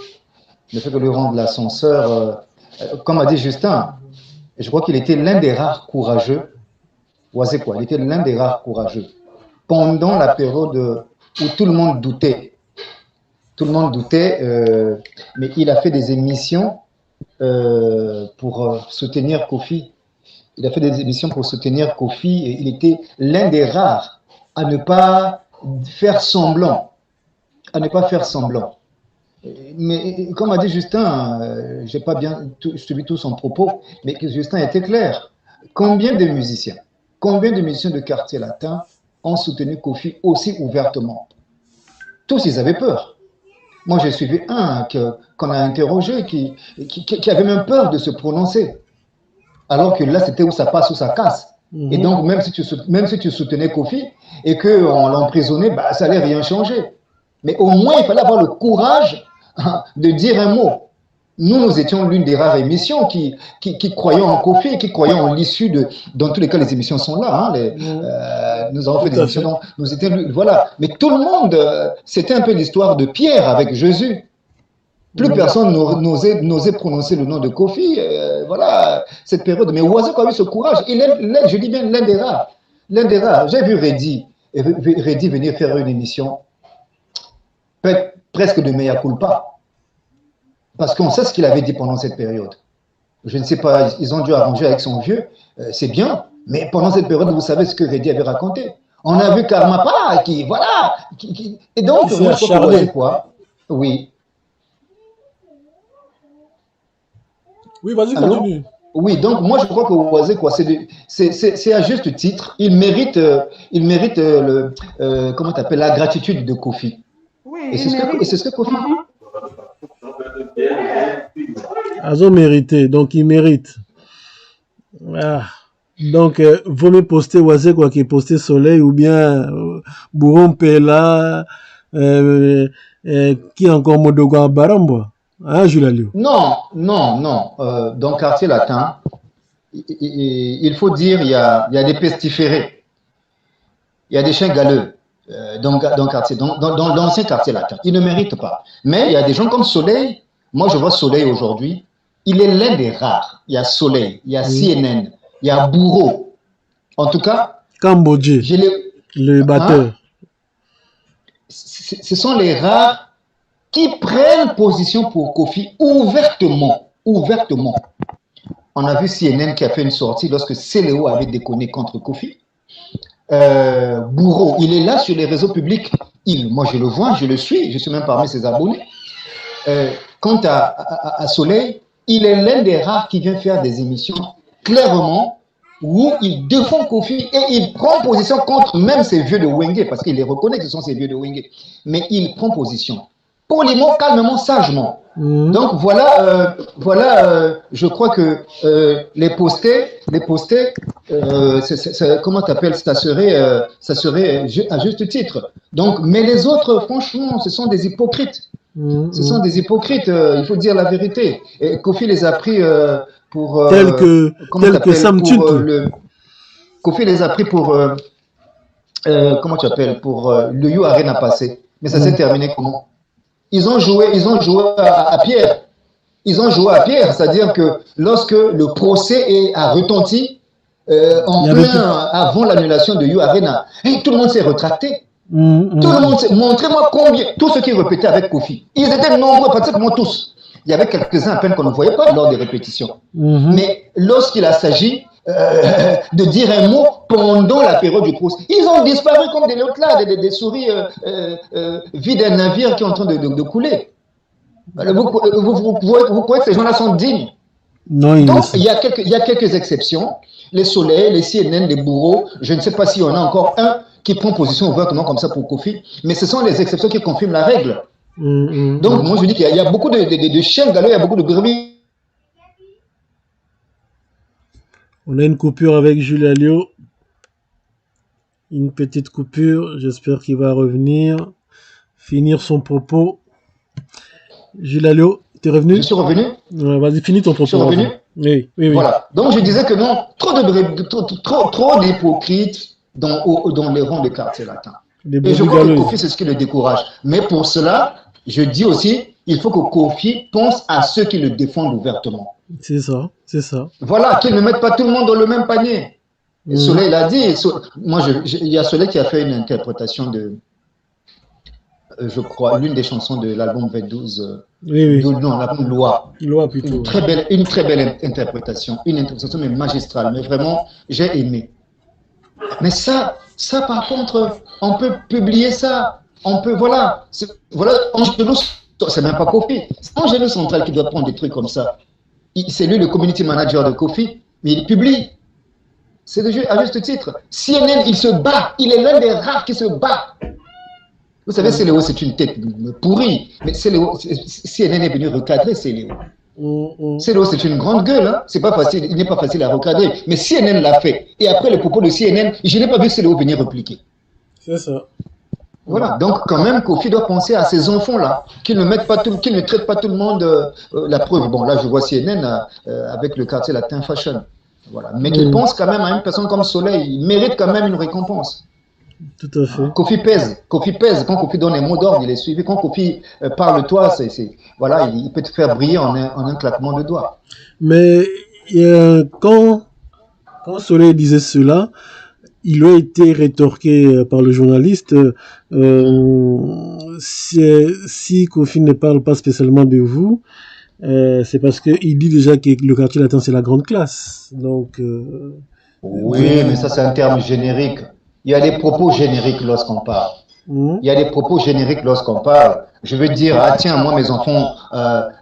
Ne fait que lui rendre l'ascenseur. Comme a dit Justin, je crois qu'il était l'un des rares courageux. Oisé quoi, il était l'un des rares courageux. Pendant la période où tout le monde doutait. Tout le monde doutait, mais il a fait des émissions pour soutenir Kofi. Il a fait des émissions pour soutenir Kofi et il était l'un des rares à ne pas faire semblant. À ne pas faire semblant. Mais comme a dit Justin, je n'ai pas bien suivi tout son propos, mais que Justin était clair. Combien de musiciens de quartier latin ont soutenu Kofi aussi ouvertement? Tous, ils avaient peur. Moi, j'ai suivi un qu'on a interrogé qui avait même peur de se prononcer. Alors que là, c'était où ça passe, où ça casse. Et donc, même si tu soutenais Kofi et qu'on l'emprisonnait, bah, ça n'allait rien changer. Mais au moins, il fallait avoir le courage de dire un mot. Nous étions l'une des rares émissions qui croyons en Kofi et qui croyons en l'issue de... Dans tous les cas, les émissions sont là. Nous avons fait des émissions. Nous étions, voilà. Mais tout le monde, c'était un peu l'histoire de Pierre avec Jésus. Plus personne n'osait prononcer le nom de Kofi. Voilà, cette période. Mais Oisé a eu ce courage. Il est, je dis bien, l'un des rares. L'un des rares. J'ai vu Reddy venir faire une émission presque de mea culpa. Parce qu'on sait ce qu'il avait dit pendant cette période. Je ne sais pas, ils ont dû arranger avec son vieux, c'est bien, mais pendant cette période, vous savez ce que Reddy avait raconté. On a vu Karmapa voilà. Et donc, moi, je crois que quoi? Oui. Oui, vas-y, continue. Oui, donc moi je crois que Oisé, quoi, c'est à juste titre. Il mérite comment t'appelles, la gratitude de Kofi. Oui, et c'est ce que Kofi. Ils ont mérité, donc il mérite. Ah. Donc, vaut mieux poster Oisé quoi qu'il poster Soleil ou bien Bourron Pela, qui encore Modogo Barambo. Hein, Jules? Non. Dans le quartier latin, il faut dire, il y a des pestiférés, il y a des chiens galeux dans l'ancien quartier latin. Ils ne méritent pas. Mais il y a des gens comme Soleil. Moi, je vois Soleil aujourd'hui. Il est l'un des rares. Il y a Soleil, il y a CNN, il y a Bourreau. En tout cas, Cambodge, Je l'ai- le Hein? batteur. Ce sont les rares qui prennent position pour Kofi ouvertement. Ouvertement. On a vu CNN qui a fait une sortie lorsque Céléo avait déconné contre Kofi. Bourreau, il est là sur les réseaux publics. Moi, je le vois, je le suis, je suis même parmi ses abonnés. Quant à Soleil, il est l'un des rares qui vient faire des émissions clairement où il défend Kofi et il prend position contre même ces vieux de Wenge, parce qu'il les reconnaît que ce sont ces vieux de Wenge. Mais il prend position. Poliment, calmement, sagement. Donc voilà, je crois que les postés, comment t'appelles, ça serait à juste titre. Donc, mais les autres, franchement, ce sont des hypocrites. Ce sont des hypocrites, il faut dire la vérité. Et Kofi les a pris pour Tel que Sam Kofi les a pris pour comment tu appelles, pour le You Arena passé. Mais ça s'est terminé comment? Ils ont joué à Pierre. Ils ont joué à Pierre, c'est-à-dire que lorsque le procès a retenti avant l'annulation de You Arena, tout le monde s'est retracté. Tout le monde s'est... Montrez-moi combien, tous ceux qui répétaient avec Kofi. Ils étaient nombreux, pratiquement tous. Il y avait quelques-uns à peine qu'on ne voyait pas lors des répétitions. Mais lorsqu'il a s'agi de dire un mot pendant la période du procès, ils ont disparu comme des là, des souris vides d'un navire qui est en train de couler. Vous croyez que ces gens-là sont dignes? Non, donc, il y a quelques exceptions. Les Soleils, les CNN, les Bourreaux, je ne sais pas s'il y en a encore un qui prend position ouvertement comme ça pour Kofi, mais ce sont les exceptions qui confirment la règle. Donc, moi, je dis qu'il y a beaucoup de chiens galeux, il y a beaucoup de brebis. On a une coupure avec Jules Alliot. Une petite coupure. J'espère qu'il va revenir. Finir son propos. Jules Alliot, t'es revenu? Je suis revenu. Vas-y, finis ton propos. Je suis revenu. Oui. Voilà. Donc, je disais que non, trop d'hypocrites dans les rangs de quartier latin. Et je crois que Kofi, c'est ce qui le décourage. Mais pour cela, je dis aussi, il faut que Kofi pense à ceux qui le défendent ouvertement. C'est ça. Voilà, qu'ils ne mettent pas tout le monde dans le même panier. Et Soleil l'a dit. Moi, il y a Soleil qui a fait une interprétation de, je crois, l'une des chansons de l'album V12. Non, l'album Loi. Loi plutôt. Une très belle interprétation. Une interprétation mais magistrale. Mais vraiment, j'ai aimé. Mais ça, par contre, on peut publier ça. On peut, voilà, Angelo, c'est même pas Kofi. C'est Angelo Central qui doit prendre des trucs comme ça. C'est lui le community manager de Kofi, mais il publie. C'est le jeu à juste titre. CNN, il se bat. Il est l'un des rares qui se bat. Vous savez, Céléo, c'est une tête pourrie. Mais CNN est venu recadrer Céléo. Céléo, c'est une grande gueule. Hein. C'est pas facile. Il n'est pas facile à recadrer. Mais CNN l'a fait. Et après le propos de CNN, je n'ai pas vu Céléo venir répliquer. C'est ça. Voilà. Donc, quand même, Kofi doit penser à ces enfants-là, qu'ils ne traitent pas tout le monde. La preuve, bon, là, je vois CNN avec le quartier latin fashion. Voilà. Mais qu'il pense quand même à une personne comme Soleil. Il mérite quand même une récompense. Tout à fait. Kofi pèse. Quand Kofi donne un mot d'ordre, il est suivi. Quand Kofi parle toi, voilà, il peut te faire briller en un claquement de doigts. Mais quand Soleil disait cela, il a été rétorqué par le journaliste. Si Kofi ne parle pas spécialement de vous, c'est parce qu'il dit déjà que le quartier latin c'est la grande classe. Donc. Oui, mais ça c'est un terme générique. Il y a des propos génériques lorsqu'on parle. Il y a des propos génériques lorsqu'on parle. Je veux dire, ah tiens, moi mes enfants,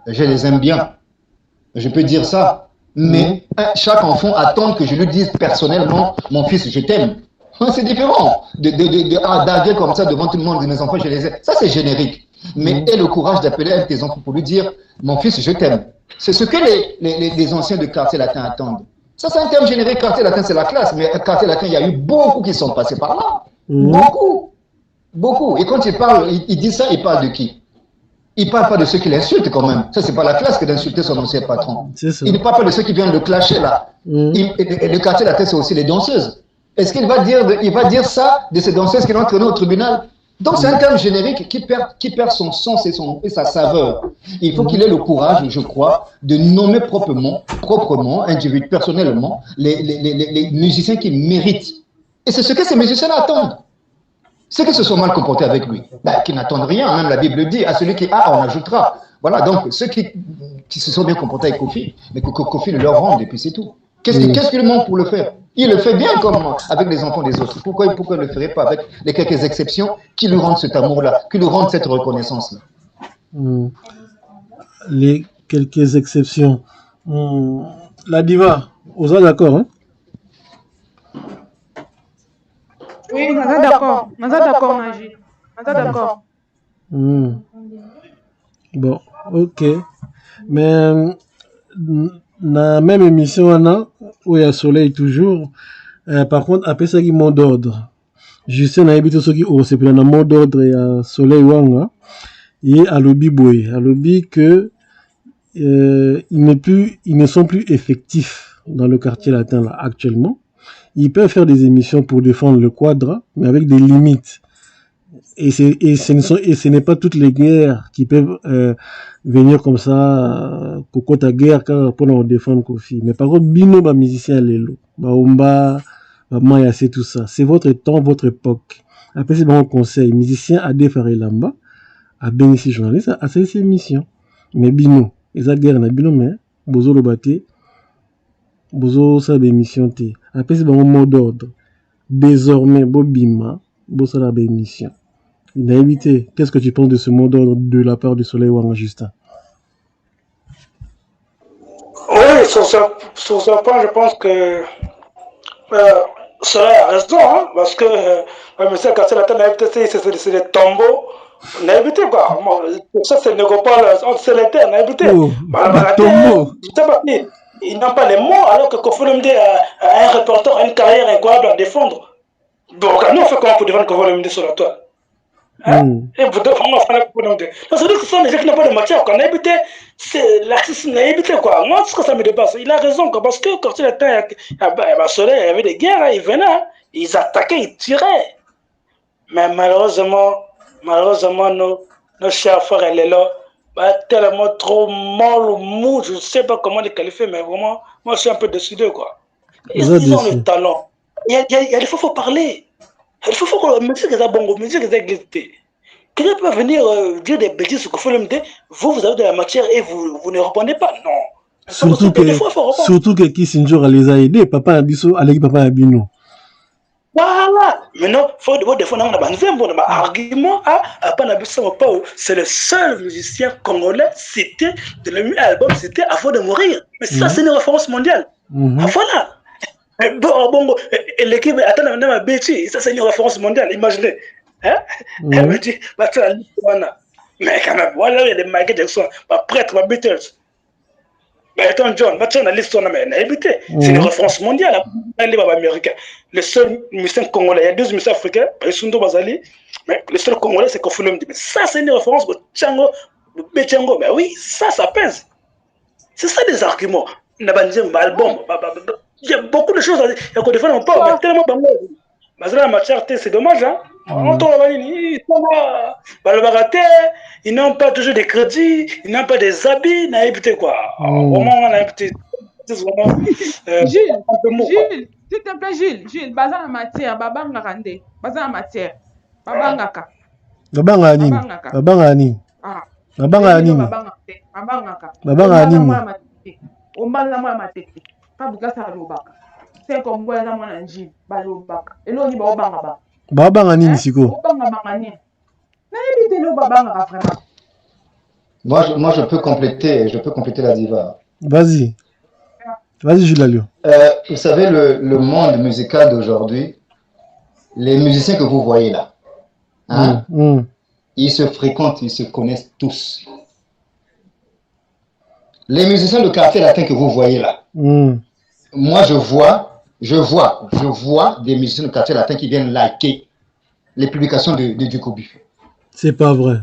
je les aime bien. Je peux dire ça. Mais chaque enfant attend que je lui dise personnellement, mon fils, je t'aime. C'est différent d'arguer comme ça devant tout le monde, mes enfants, je les aime. Ça c'est générique. Mais aie le courage d'appeler un de tes enfants pour lui dire, mon fils, je t'aime. C'est ce que les anciens de quartier latin attendent. Ça, c'est un terme générique. Quartier latin, c'est la classe. Mais quartier latin, il y a eu beaucoup qui sont passés par là. Beaucoup. Et quand il parle, il dit ça, il parle de qui? Il ne parle pas de ceux qui l'insultent quand même. Ça, c'est pas la classe que d'insulter son ancien patron. Il ne parle pas de ceux qui viennent le clasher là. Et le quartier latin, c'est aussi les danseuses. Est-ce qu'il va dire ça de ces danseuses qui l'ont entraîné au tribunal? Donc, c'est un terme générique qui perd son sens et sa saveur. Il faut qu'il ait le courage, je crois, de nommer proprement, personnellement, les musiciens qui méritent Et c'est ce que ces musiciens-là attendent. Ceux qui se sont mal comportés avec lui, qui n'attendent rien, même la Bible dit, à celui qui a, on ajoutera. Voilà, donc ceux qui se sont bien comportés avec Kofi, mais que Kofi le leur rende, et puis c'est tout. Qu'est-ce qu'il manque pour le faire? Il le fait bien comme avec les enfants des autres. Pourquoi il ne le ferait pas avec les quelques exceptions qui lui rendent cet amour-là, qui lui rendent cette reconnaissance-là? Les quelques exceptions. La diva, vous êtes d'accord, hein? Oui, on est d'accord. On est d'accord, Naji. On est d'accord. Bon, ok. Mais la même émission, où il y a Soleil toujours, par contre, après ça, il y a mot d'ordre. Justin a habité ceux qui ont c'est plein de mot d'ordre et à Soleil Wanga. Et à l'objet boy, à l'objet que ils ne sont plus effectifs dans le quartier latin là actuellement. Ils peuvent faire des émissions pour défendre le quadra, mais avec des limites. Et ce n'est pas toutes les guerres qui peuvent venir comme ça, cocotte à guerre pour défendre Kofi. Mais par contre, bino ba musicien lelo, ba omba, ba maya, c'est tout ça. C'est votre temps, votre époque. Après c'est bon conseil, musicien à défaire lamba, à bénéficier journaliste, à ces émissions. Mais bino, les guerres na bino mais bozo lo baté, bozo sa émission té. Après c'est bon mot d'ordre. Désormais bobima, bozo la émission. Il a évité. Qu'est-ce que tu penses de ce mot d'ordre de la part du Soleil Wanga, Justin? Oui, sur ce point, je pense que Soleil a raison, hein, parce que monsieur Kassé Latin a évité, c'est des tombeaux. On a évité quoi. Ça, c'est Négopole, c'est l'été, on a évité. Ils n'ont pas les mots, alors que Kofi Olomide a un reporter, une carrière incroyable à défendre. Donc, nous, on fait comment pour défendre Kofi Olomide sur la toile? Et vous devez vraiment faire la communauté. Donc, ça veut dire que ce sont des gens qui n'ont pas de matière. Qu'on a évité, c'est l'artiste n'a évité quoi. Moi, ce que ça me dépasse, il a raison quoi. Parce que quand il était à Soleil, il y avait des guerres, hein, ils venaient, ils attaquaient, ils tiraient. Mais malheureusement, nos chers frères, elle est là, tellement trop molle ou mou, je ne sais pas comment les qualifier, mais vraiment, moi, je suis un peu décidé quoi. Ils ont le talent. Il y a des fois, il faut parler. Il faut que la musique est bongo, la musique est glissée. Quelqu'un peut venir dire des bêtises sur Kofi Olomide, vous avez de la matière et vous ne répondez pas. Non. Surtout que Kissinger les a aidés, Papa Abisso, avec Papa Abino. Voilà. Maintenant, il faut des fois, on a un argument. C'est le seul musicien congolais cité de l'album cité avant de mourir. Mais ça, c'est une référence mondiale. Voilà. Bon, l'équipe attend même à Betty, ça c'est une référence mondiale, imaginez. Hein? Elle me dit, mais quand même, voilà, il y a des Michael Jackson, prêtre, Beatles. Mais attends, John, on a l'histoire, mais c'est une référence mondiale, américain. Le seul musicien congolais, il y a deux musiciens africains, Sundo Bazali, mais le seul congolais, c'est Kofi Olomide. Mais ça, c'est une référence au Tchango, Betchango. Mais oui, ça pèse. C'est ça des arguments. On a un album. Il y a beaucoup de choses à dire. Il y a des fois, on parle, mais tellement pas mal. Mais la matière, c'est dommage. Hein? On tourne ils n'ont pas toujours des crédits, ils n'ont pas des habits, n'a évité quoi. Vraiment, on a évité. Gilles, s'il te plaît, Gilles, bazar la matière, babanga rande, bazar la matière, babangaka. Babangani. Pas bukasa lobaka. C'est comme moi na mwana nji balobaka. Eloni ba obanga ba. Babanga nini siko? Obanga bangani. Na yebite no babanga vraiment. Moi je peux compléter la diva. Vas-y, Julalio. Vous savez le monde musical d'aujourd'hui, les musiciens que vous voyez là, hein, ils se fréquentent, ils se connaissent tous. Les musiciens de quartier latin que vous voyez là, moi je vois des musiciens de quartier latin qui viennent liker les publications de Dukobu. C'est pas vrai.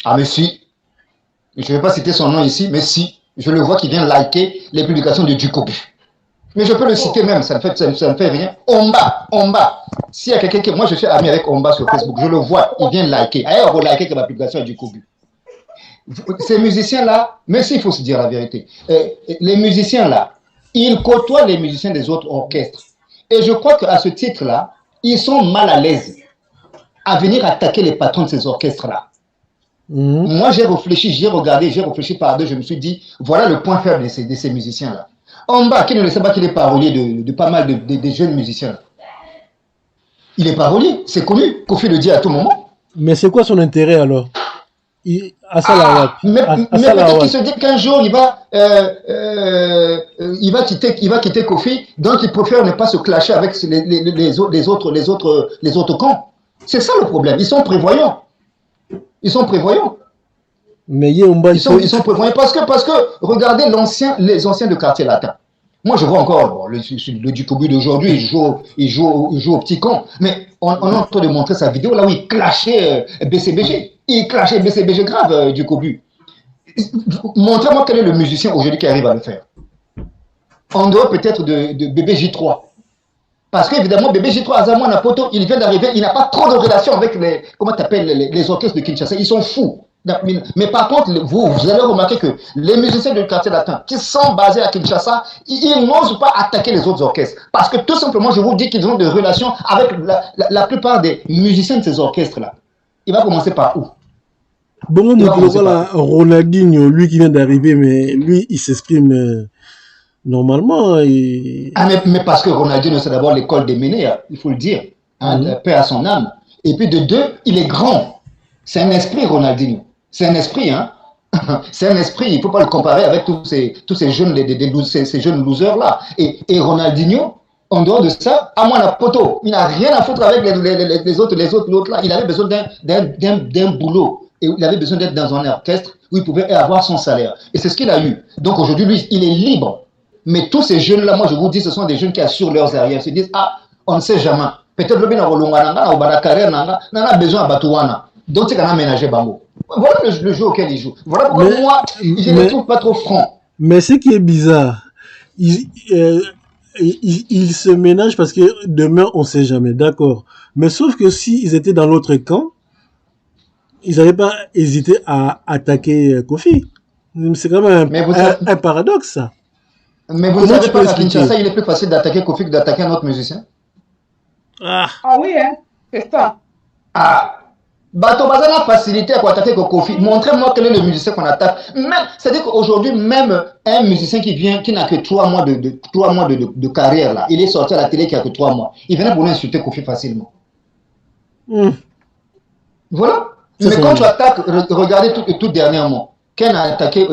Ah mais si, je ne vais pas citer son nom ici, mais si, je le vois qui vient liker les publications de Dukobu. Mais je peux le citer même, ça ne fait rien. Omba. S'il y a quelqu'un qui... Moi je suis ami avec Omba sur Facebook, je le vois, il vient liker. Ailleurs, vous likez que la publication de Dukobu. Ces musiciens-là, mais s'il faut se dire la vérité, les musiciens-là, ils côtoient les musiciens des autres orchestres. Et je crois qu'à ce titre-là, ils sont mal à l'aise à venir attaquer les patrons de ces orchestres-là. Moi, j'ai réfléchi, j'ai réfléchi par deux, je me suis dit, voilà le point faible de ces musiciens-là. En bas, qui ne sait pas qu'il est parolier de pas mal de jeunes musiciens. Il est parolier, c'est connu, Kofi le dit à tout moment. Mais c'est quoi son intérêt alors? Mais peut-être qu'il se dit qu'un jour il va quitter Kofi, donc il préfère ne pas se clasher avec les autres camps. C'est ça le problème. Ils sont prévoyants. Mais Yéumba, ils sont prévoyants parce que regardez les anciens de quartier latin. Moi, je vois encore le Dukobu d'aujourd'hui, il joue au petit con. Mais on est en train de montrer sa vidéo là où il clashait BCBG. Il clashait BCBG grave, Dukobu. Montrez-moi quel est le musicien aujourd'hui qui arrive à le faire. En dehors peut-être de BBJ3. Parce qu'évidemment, BBJ3, Azamou Napoto, il vient d'arriver, il n'a pas trop de relation avec les orchestres de Kinshasa. Ils sont fous. Mais par contre, vous allez remarquer que les musiciens du quartier latin qui sont basés à Kinshasa, ils n'osent pas attaquer les autres orchestres. Parce que tout simplement, je vous dis qu'ils ont des relations avec la plupart des musiciens de ces orchestres-là. Il va commencer par où? Bon, voilà, Ronaldinho, lui qui vient d'arriver, mais lui, il s'exprime normalement. Mais parce que Ronaldinho, c'est d'abord l'école des Ménés, il faut le dire. Paix à son âme. Et puis de deux, il est grand. C'est un esprit, Ronaldinho. C'est un esprit, hein. C'est un esprit. Il ne faut pas le comparer avec tous ces jeunes, ces jeunes losers-là. Et Ronaldinho, en dehors de ça, à moi, la poteau, il n'a rien à foutre avec les autres là. Il avait besoin d'un boulot. Et il avait besoin d'être dans un orchestre où il pouvait avoir son salaire. Et c'est ce qu'il a eu. Donc aujourd'hui, lui, il est libre. Mais tous ces jeunes-là, moi, je vous dis, ce sont des jeunes qui assurent leurs arrières. Ils se disent, on ne sait jamais. Peut-être le bien on a besoin à Batouana. Donc, c'est qu'on a ménagé Bango. Voilà le jeu auquel il joue. Voilà pourquoi moi, je ne trouve pas trop franc. Mais ce qui est bizarre, il se ménage parce que demain, on ne sait jamais. D'accord. Mais sauf que s'ils étaient dans l'autre camp, ils n'avaient pas hésité à attaquer Kofi. C'est quand même un paradoxe, ça. Mais vous savez pas qu'à Kinshasa, il est plus facile d'attaquer Kofi que d'attaquer un autre musicien? Ah oui, hein, c'est ça. Bato Bazana facilité à attaquer Kofi. Montrez-moi quel est le musicien qu'on attaque. C'est-à-dire qu'aujourd'hui, même un musicien qui n'a que 3 mois de carrière, là, il est sorti à la télé qui a que 3 mois. Il venait pour insulter Kofi facilement. Voilà. Mais quand tu attaques, regardez tout dernièrement, Ken a attaqué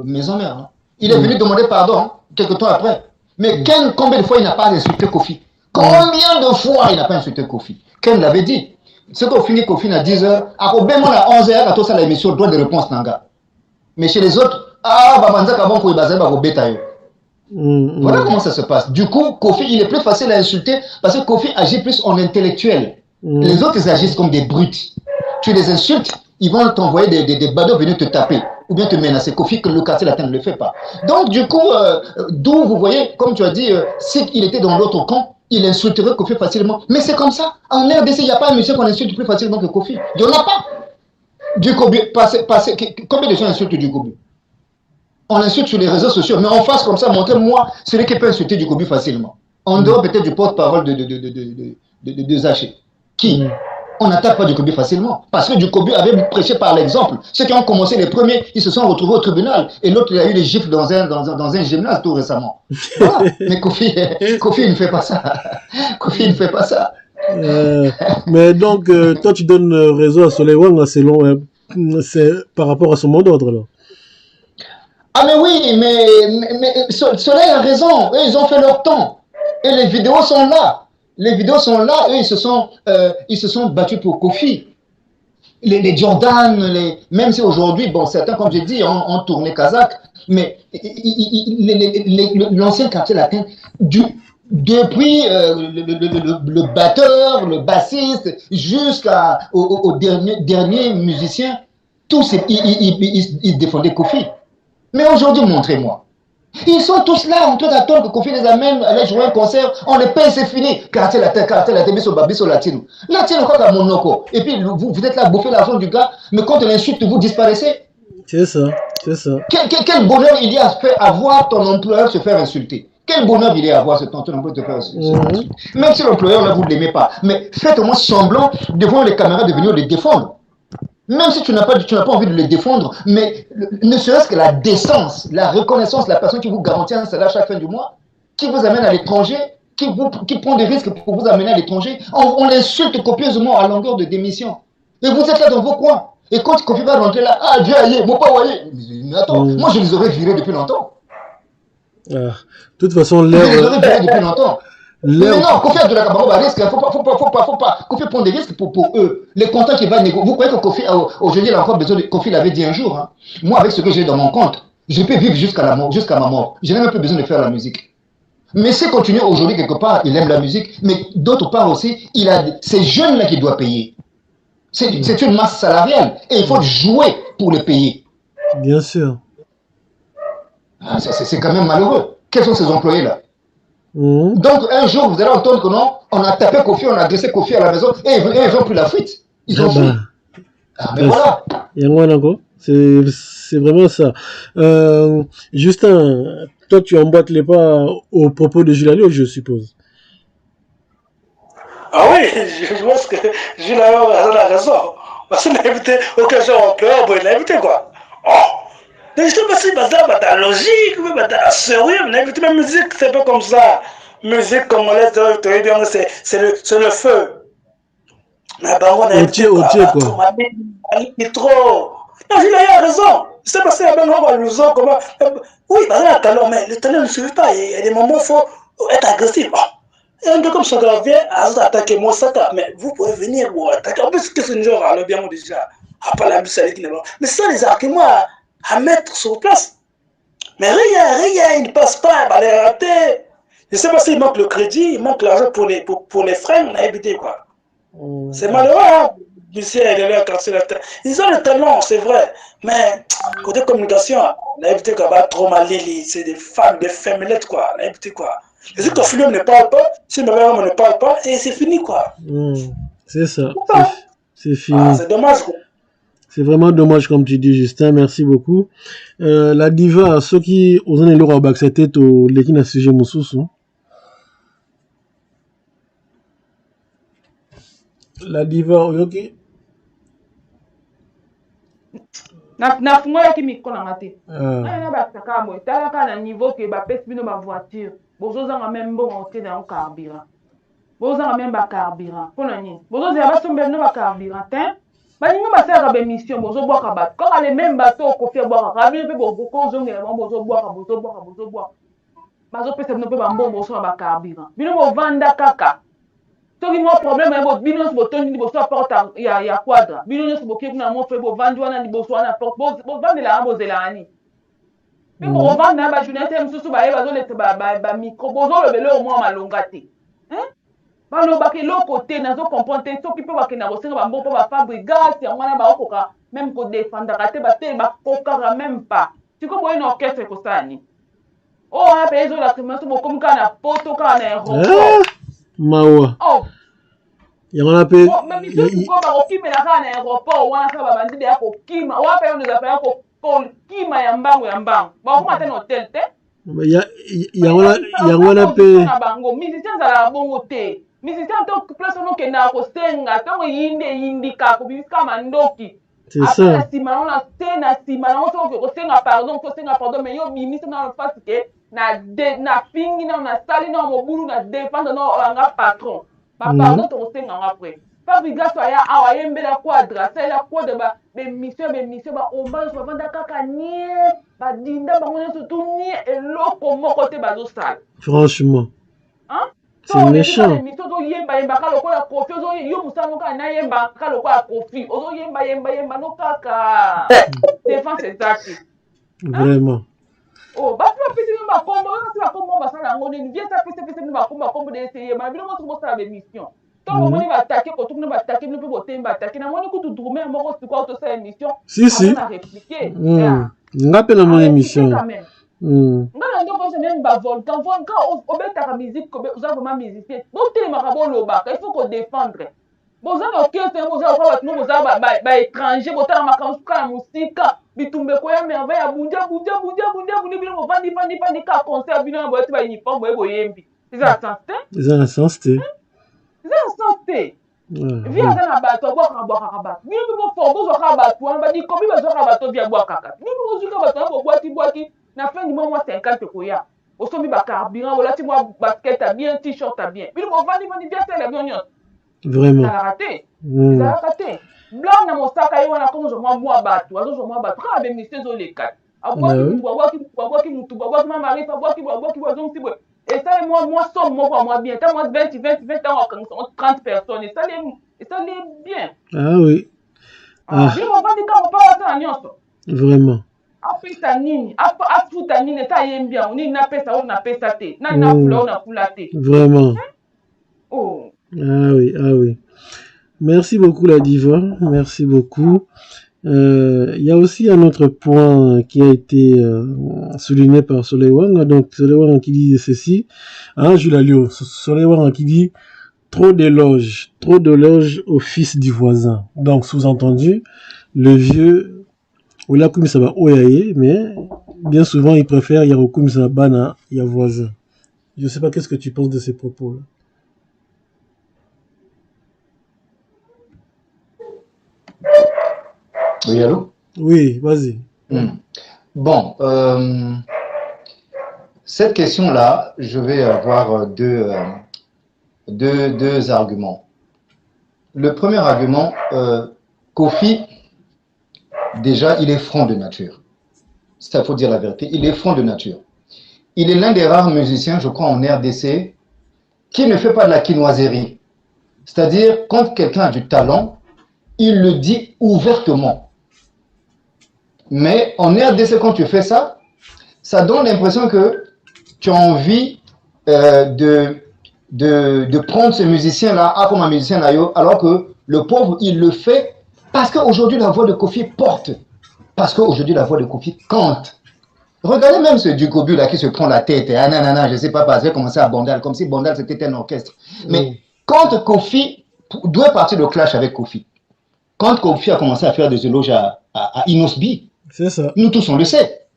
Maison Mère. Il est venu demander pardon quelques temps après. Mais Ken, combien de fois il n'a pas insulté Kofi? Combien de fois il n'a pas insulté Kofi? Ken l'avait dit. Ce qu'on finit Kofi à 10h, après ben moi à 11h, à tout ça l'émission droit de réponse nanga. Mais chez les autres, babanza kabon ko ibaza ba ko betayo. Voilà comment ça se passe. Du coup, Kofi, il est plus facile à insulter parce que Kofi agit plus en intellectuel. Les autres, ils agissent comme des brutes. Tu les insultes, ils vont t'envoyer des badauds venir te taper ou bien te menacer. Kofi, que le quartier latin ne le fait pas. Donc, du coup, d'où vous voyez, comme tu as dit, s'il était dans l'autre camp, il insulterait Kofi facilement. Mais c'est comme ça. En RDC, il n'y a pas un monsieur qu'on insulte plus facilement que Kofi. Il n'y en a pas. Dukobu, combien de gens insultent Dukobu? On insulte sur les réseaux sociaux, mais en face comme ça, montrez-moi celui qui peut insulter Dukobu facilement. En dehors peut-être du porte-parole de Zaché. Qui on n'attaque pas Dukobu facilement. Parce que Dukobu avait prêché par l'exemple. Ceux qui ont commencé les premiers, ils se sont retrouvés au tribunal. Et l'autre, il a eu les gifles dans un gymnase tout récemment. Voilà. Mais Kofi ne fait pas ça. Kofi ne fait pas ça. Mais donc, toi, tu donnes raison à Soleil Wanga c'est par rapport à son mot d'ordre, là. Mais oui, mais Soleil a raison. Eux, ils ont fait leur temps. Et les vidéos sont là. Les vidéos sont là, eux, ils se sont battus pour Kofi. Les Jordan, même si aujourd'hui, bon, certains, comme j'ai dit, ont tourné kazakh, mais l'ancien quartier latin, depuis le batteur, le bassiste, jusqu'au dernier musicien, tous, ils défendaient Kofi. Mais aujourd'hui, montrez-moi. Ils sont tous là en train d'attendre que Kofi les amène à aller jouer un concert. On les paye, c'est fini. Quartier latin, biso latino. Latino, quoi qu'à Monoko. Et puis, vous êtes là à bouffer l'argent du gars, mais quand on l'insulte, vous disparaissez. C'est ça, c'est ça. Quel bonheur il y a à voir ton employeur se faire insulter. Quel bonheur il est à avoir ce tonton en train de faire ce truc. Même si l'employeur, là, vous ne l'aimez pas. Mais faites au moins semblant devant les caméras de venir les défendre. Même si tu n'as pas envie de les défendre, mais ne serait-ce que la décence, la reconnaissance de la personne qui vous garantit un salaire chaque fin du mois, qui vous amène à l'étranger, qui prend des risques pour vous amener à l'étranger, on l'insulte copieusement à longueur de démission. Et vous êtes là dans vos coins. Et quand Kofi va rentrer là, ah Dieu aïe, moi pas voyez. Mais attends, moi je les aurais virés depuis longtemps. De toute façon, l'air. Je les aurais virés depuis longtemps. Mais non, Kofi a de la camarade risque, faut pas. Kofi prend des risques pour eux. Les comptes qu'il va négocier. Vous croyez que Kofi, aujourd'hui, il a encore besoin de. Kofi l'avait dit un jour. Hein. Moi, avec ce que j'ai dans mon compte, je peux vivre jusqu'à ma mort. Je n'ai même plus besoin de faire la musique. Mais s'il continue aujourd'hui, quelque part, il aime la musique, mais d'autre part aussi, il a ces jeunes-là qui doivent payer. C'est une masse salariale et il faut jouer pour les payer. Bien sûr. Ah, c'est quand même malheureux. Quels sont ces employés-là? Donc, un jour, vous allez entendre que non, on a tapé Kofi, on a agressé Kofi à la maison et ils ont pris la fuite. Ils ont fui. Ah, mais voilà. C'est vraiment ça. Justin, toi, tu emboîtes les pas au propos de Jules Alliot, je suppose. Ah oui, je pense que Jules Alliot a raison. Parce qu'il a invité aucun genre employeur, il l'a invité quoi. Oh! Mais je sais pas si c'est la logique, mais c'est sérieux, on a invité ma musique, c'est pas comme ça. Musique congolaise, c'est le feu. Mais bah, on a invité quoi. Trop. Non, Jules Alliot a raison. Je sais pas si on va nous en comment. Oui, bah là, talent, mais le talent ne suffit pas. Il y a des moments où il faut être agressif. Et un peu comme ça, vient à attaquer moi, ça, mais vous pouvez venir ou attaquer. En plus, qu'est-ce que genre, le bien déjà. Après la musique, mais ça, les arguments à mettre sur place. Mais rien, il ne passe pas, il va les rater. Je sais pas s'il manque le crédit, il manque l'argent pour les frais, on a évité quoi. C'est malheureux, hein. Ils ont le talent, c'est vrai, mais côté communication, on a évité quoi, trop mal, c'est des femmes, des femmelettes quoi, on a évité quoi. Et si ton film ne parle pas, si ma mère ne parle pas, et c'est fini quoi. C'est ça, c'est fini. C'est dommage quoi. C'est vraiment dommage comme tu dis Justin, merci beaucoup. La diva, ceux qui osent aller au bas cette tête au l'équipe à sujet Moussous. La diva, ok. Na fungoyaki mikolo nanga te na basaka mo etalaka na niveau ke bapesi bino bavoiture bozozanga meme mbongo otie na yango carburant bozozanga meme bacarburant mpona nini bozozela basombela bino bacarburant te baninga basalaka bemission bozobwaka bato kaka le meme bato okofi abwakaka bino mpe bokozongela bango bozobwaka bazopesa bino mpe bambongo bozosala bacarburant bino bovanda kaka soki mwa problème ya bino nyonso botondi liboso ya porte ya quadre bino nyonso bokie kuna mo fe bovandi wana liboso wana porte bovandelanga bozelaka nini mpe bovanda na bajournaliste mosusu baye bazoleta bamicro bozolobela o mwa malonga te balobaka eloko te nazokomprendre te soki mpe bakenda kosenga bambo mpo bafabrigate yango wana baokoka meme kodefendaka te batele bakokaka meme pas siko boye na orchestre ekosala nini oyo wana mpe ezolaka maso bokomi kaka na poto kaka na aéroport mawa yango na pe misusu ko bakokimela kaka na aéroport wana kaka babandi deya kokima oyo mpe oyo ezapela kokima ya mbango bakokoma te na hotel te yango na pe na bango musicien azalaka bongo te musicien to place ono okendaka kosenga ntango eyindi kaka kobimisaka mandoki apres na nsima nango na nsima nango soki kosenga pardon mais yo bimisi nano fasi ke na fingi nano nasali nano mobulu na défendre nano anga patron bapardon tokosenganga apres fabrigaso aya awa ayembela quadre asalela quadre bemission baomba nyonso bavanda kaka nie badinda bango nyonso tu nie eloko moko te bazosala franchement c'est méchant émission ozoyembayemba kaka lokola kofi yo mosala moko nayemba kaka lokola kofi ozoyembayemba no kaka défense eza te vraiment basi bapesi bino bakombo basi bakombo basala yango nini vie sapesapesa bino bakombo deseyema bino moso bosala bemission ntango omoni batake kotu bino batake bino mpe botemi batake namoni kutu drume moko sikoyo tosala émission na répliqué nga mpe namoni émission nga na ndoko nyonso meme bavolcan obetaka musique oza vraiment musicien botelemaka bolobaka il faut kodéfendre boza na orchestre boza lokola bato mo boza baétranger botala makambo suka na mosika bitumbe koya merveille ya bundia bino vandi ka concert bino na boyeti ba uniforme boyembi eza santé eza na sens te vi aza na bato abwakaka bato bino mpe bofort bozwaka bato wana badikomi bazwaka bato vi abwakaka bino mpe bozwika bato wana bobwaki na fin du mois mwa 50 koya osombi bacarburant bolati mwa basket à bien t-shirt à bien bino bovandi bien tele bino nyonso vraiment ezalaka te blanc na mosaka ye wana komozwa mwa bato azozwa mwa bato kaka bemise ezoleka abwaki mutu babwaki mamarife abwaki azongisi boye esali mwa somme moko ya mwa bien ta mwa 20 ntango akangisa 30 personnes esali bien oui bino bovandi kaka mopawasana nyonso vraiment apesa nini afuta nini ete ayembi yango nini napesa oyo napesa te nani nafula oyo nafula te vraiment oui. Merci beaucoup la diva, merci beaucoup. Il y a aussi un autre point qui a été souligné par Soleil Wang. Donc Soleil Wang qui dit ceci, Jules Alliot, Soleil Wang qui dit trop d'éloges au fils du voisin. Donc sous-entendu, le vieux, oula comme ça va oyaye, mais bien souvent il préfère yarokum ça bana ya voisin. Je sais pas qu'est-ce que tu penses de ces propos-là. Oui, allô? Oui, vas-y. Bon, cette question-là, je vais avoir deux arguments. Le premier argument, Kofi, déjà, il est franc de nature. Ça, il faut dire la vérité. Il est franc de nature. Il est l'un des rares musiciens, je crois, en RDC, qui ne fait pas de la quinoiserie. C'est-à-dire, quand quelqu'un a du talent, il le dit ouvertement. Mais en RDC, quand tu fais ça, ça donne l'impression que tu as envie de prendre ce musicien-là comme un musicien là, alors que le pauvre, il le fait parce qu'aujourd'hui, la voix de Kofi porte. Parce qu'aujourd'hui, la voix de Kofi cante. Regardez même ce Dukobu là qui se prend la tête. Ah non, je ne sais pas, parce qu'il a commencé à Bandal, comme si Bandal c'était un orchestre. Mais quand Kofi, d'où est parti le clash avec Kofi? Quand Kofi a commencé à faire des éloges à Inosbi, c'est ça. Nous tous, on le sait.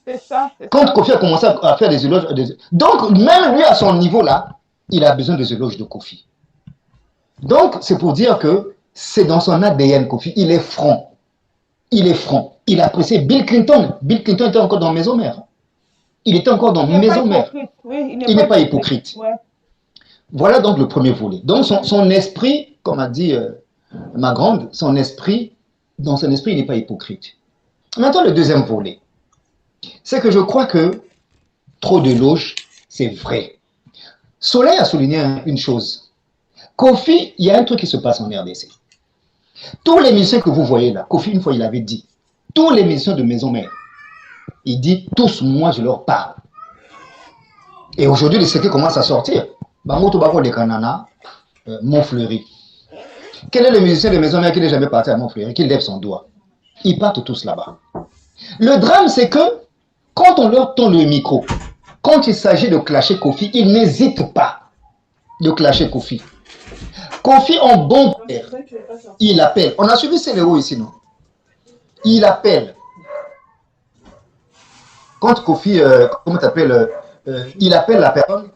C'est ça. Quand Kofi a commencé à faire des éloges... Donc, même lui, à son niveau-là, il a besoin des éloges de Kofi. Donc, c'est pour dire que c'est dans son ADN, Kofi. Il est franc. Il est franc. Il apprécie Bill Clinton. Bill Clinton était encore dans Maison Mère. Il était encore dans Maison Mère. Oui, il n'est pas hypocrite. Ouais. Voilà donc le premier volet. Donc, son esprit, comme a dit ma grande, son esprit, dans son esprit, il n'est pas hypocrite. Maintenant, le deuxième volet, c'est que je crois que trop d'éloges, c'est vrai. Soleil a souligné une chose. Kofi, il y a un truc qui se passe en RDC. Tous les musiciens que vous voyez là, Kofi, une fois, il avait dit, tous les musiciens de Maison Mère, il dit, tous, moi, je leur parle. Et aujourd'hui, les secrets commencent à sortir. Bangoto Bako de Kanana, Montfleury. Quel est le musicien de Maison Mère qui n'est jamais parti à Montfleury, qui lève son doigt? Ils partent tous là-bas. Le drame, c'est que quand on leur tend le micro, quand il s'agit de clasher Kofi, ils n'hésitent pas de clasher Kofi. Kofi, en bon père, il appelle. On a suivi Céléo ici, non? Il appelle. Quand Kofi, comment t'appelles, il appelle la personne.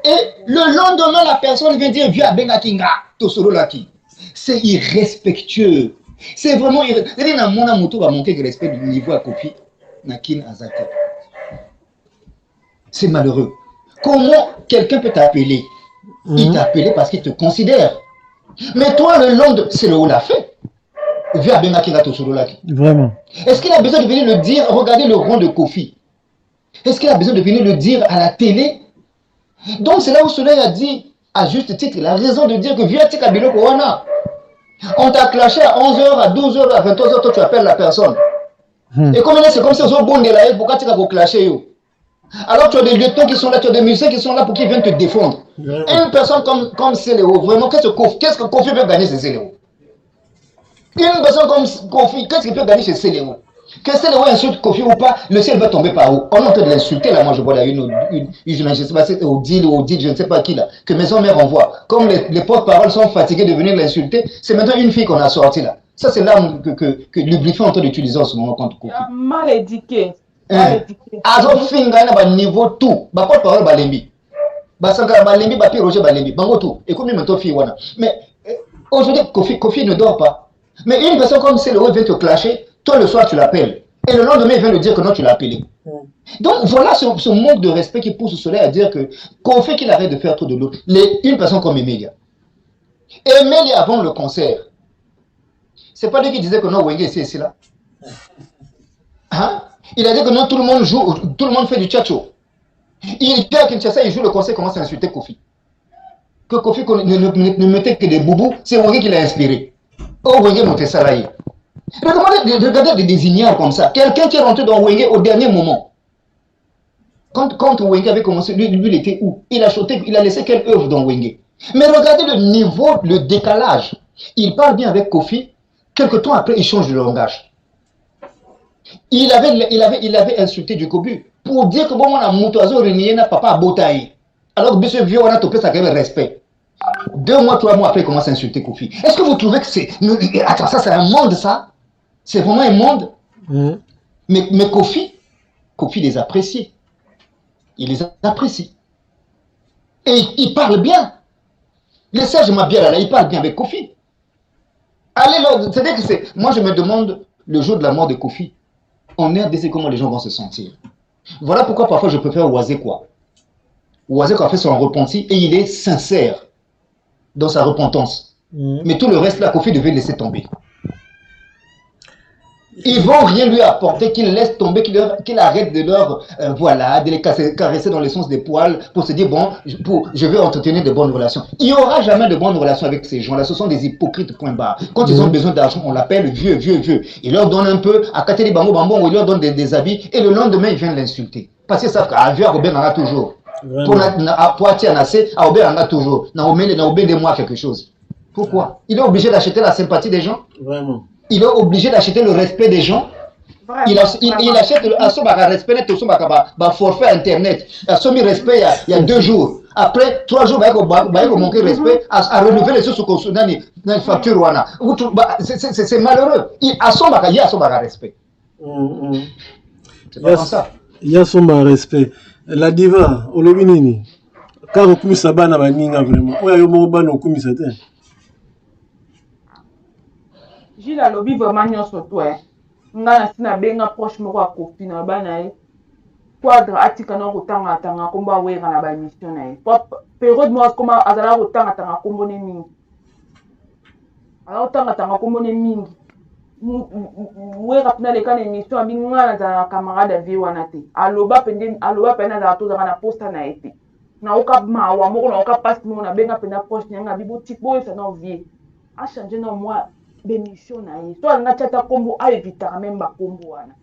Et le lendemain, la personne vient dire, viens à Bengakinga, Tosolo Laki. C'est irrespectueux. C'est vraiment irrespectueux. Mon moto va manquer de respect du niveau à Kofi. Nakin Azate. C'est malheureux. Comment quelqu'un peut t'appeler? Il t'a appelé parce qu'il te considère. Mais toi, le lendemain, c'est le haut l'a fait. Viens à Bengakinga, Tosolo Laki. Vraiment. Est-ce qu'il a besoin de venir le dire? Regardez le rang de Kofi. Est-ce qu'il a besoin de venir le dire à la télé? Donc c'est là où Soleil a dit, à juste titre, il a raison de dire que viens Tika Bilo Kowana. On t'a clashé à 11h, à 12h, à 23h, toi tu appelles la personne. Et comme c'est comme si on bon de la haine, pourquoi tu as clasher yo? Alors tu as des lieutenants qui sont là, tu as des musiciens qui sont là pour qu'ils viennent te défendre. Une personne comme Céléo, vraiment, qu'est-ce que Kofi peut gagner chez Céléo? Une personne comme Kofi, qu'est-ce qu'il peut gagner chez Céléo? Que Céléo insulte Kofi ou pas, le ciel va tomber par où? On est en train de l'insulter là, moi je vois là une je ne sais pas si c'est Odile, je ne sais pas qui là, que Maison Mère envoie. Comme les porte-paroles sont fatigués de venir l'insulter, c'est maintenant une fille qu'on a sortie là. Ça, c'est l'arme que lubrifiant est en train d'utiliser en ce moment contre Kofi. Mal éduqué. Azofinga na ba niveau tout. Ba porte-parole balembi. Ba sanga balembi ba Roger balembi. Bango tout. Et comme maintenant fi wana. Mais aujourd'hui Kofi ne dort pas. Mais une personne comme c'est le vient te clasher, toi le soir tu l'appelles. Et le lendemain il vient te dire que non tu l'as appelé. Donc voilà ce manque de respect qui pousse Soleil à dire que Kofi qu'il arrête de faire trop de l'autre. Une personne comme Emilia. Emilia avant le concert. C'est pas lui qui disait que non Wenge c'est là. Hein? Il a dit que non, tout le monde joue, tout le monde fait du tchatcho. Il dit à Kinshasa, il joue le conseil, commence à insulter Kofi. Que Kofi ne mettait que des boubous, c'est Wenge qui l'a inspiré. Oh, Wenge montait ça là. Regardez des ignares comme ça. Quelqu'un qui est rentré dans Wenge au dernier moment. Quand Wenge avait commencé, lui il était où? Il a laissé quelle œuvre dans Wenge? Mais regardez le niveau, le décalage. Il parle bien avec Kofi, quelque temps après, il change de langage. Il avait insulté du Kobu pour dire que bon, on a moutazo renié na papa botaï. Alors que ce vieux, on a topé ça quand même respect. 2 mois, 3 mois après, il commence à insulter Kofi. Est-ce que vous trouvez que c'est. Attends, ça, c'est un monde, ça? C'est vraiment un monde? Mais Kofi les apprécie. Il les apprécie. Et il parle bien. Le Serge Mabiala, là, il parle bien avec Kofi. Allez, là, c'est-à-dire que c'est. Moi, je me demande le jour de la mort de Kofi. En RDC, comment les gens vont se sentir. Voilà pourquoi parfois je préfère Ouazekwa. Ouazekwa a fait son repenti et il est sincère dans sa repentance. Mais tout le reste, là, Kofi devait laisser tomber. Ils vont rien lui apporter, qu'il laisse tomber, qu'il arrête de leur, de les caresser dans le sens des poils pour se dire, bon, je vais entretenir de bonnes relations. Il n'y aura jamais de bonnes relations avec ces gens-là. Ce sont des hypocrites, point barre. Quand ils ont besoin d'argent, on l'appelle vieux. Il leur donne un peu, à Kateli Bango Bambon, il leur donne des habits, et le lendemain, ils viennent l'insulter. Parce qu'ils savent qu'à Vieux, Robert en a toujours. À Poitiers, à Nassé, à Robert en a toujours. N'a oublié de moi quelque chose. Pourquoi? Il est obligé d'acheter la sympathie des gens? Vraiment. Il est obligé d'acheter le respect des gens. Il achète un respect net, un forfait internet. Il a soumis respect il y a 2 jours. Après 3 jours, il va manquer respect à renouveler les sources dans les factures. C'est malheureux. Il a son respect. C'est pas comme ça. Il y a son respect. La diva, Olobinini, car au coup, ça banne à Ninga vraiment. Oui, il y a un ban au coup, ça t'est. J'ai la lobby vraiment sur toi. Nga na benga proche moko a Kofi na bana e. Quadre atika na kutanga tanga komba wera na ba mission na e. Période mo koma azala kutanga tanga kombo ne mingi. Ala kutanga tanga kombo ne mingi. Wera pina le kana mission abinga na za camarade vie wana te. Aloba pena za to za na posta na ete. Na oka ma wa moko na oka passe mo na benga pena proche nyanga bibo tipo ça na vie. A changer na moi bémission na ye. Toi na tata kombo a éviter même ba kombo wana.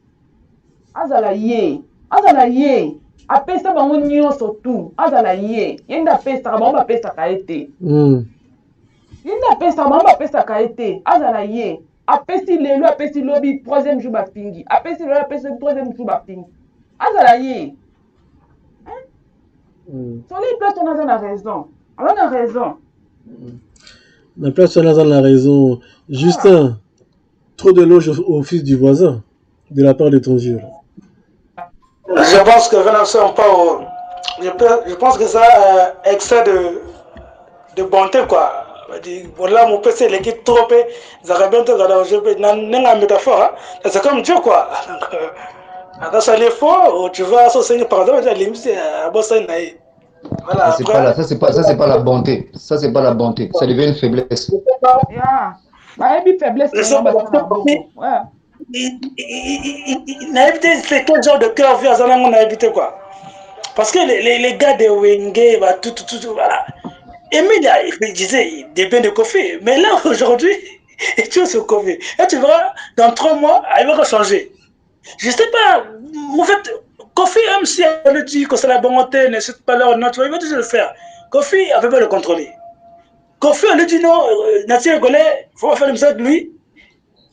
Azala ye. Apesa bango nyonso tout. Azala ye. Yenda pesa bango ba pesa ka ete. Yenda pesa bango ba pesa ka ete. Azala ye. Apesi lelo apesi lobi 3e jour ba pingi. Apesi lelo apesi 3e jour ba pingi. Azala ye. Sur les places on a la raison. On a raison. La place on a la raison. Justin, trop d'éloges au fils du voisin de la part de ton vieux. Je pense que je pense que ça excès de bonté quoi. Voilà mon PC il est trop ça va bientôt dans métaphore c'est comme Dieu quoi. Quand ça est faux, tu vas associer pardon à limite à bosser naï. Voilà, ça c'est pas la bonté. Ça c'est pas la bonté. Ça devient une faiblesse. Faiblesse. Naïveté, c'est quel genre de cœur vieux on a évité quoi? Parce que les gars de Wenge, bah, tout, voilà. Emile, il disait des biens de Kofi, mais là aujourd'hui, tu es sur Kofi. Et tu verras, dans 3 mois, il va changer. Je sais pas, en fait, Kofi, même si on lui dit que c'est la bonté, ne cite pas leur nom, il va toujours le faire. Kofi avait pas le contrôler. Kofi, on lui dit non, Nathalie Rigollet, il faut faire le message de lui.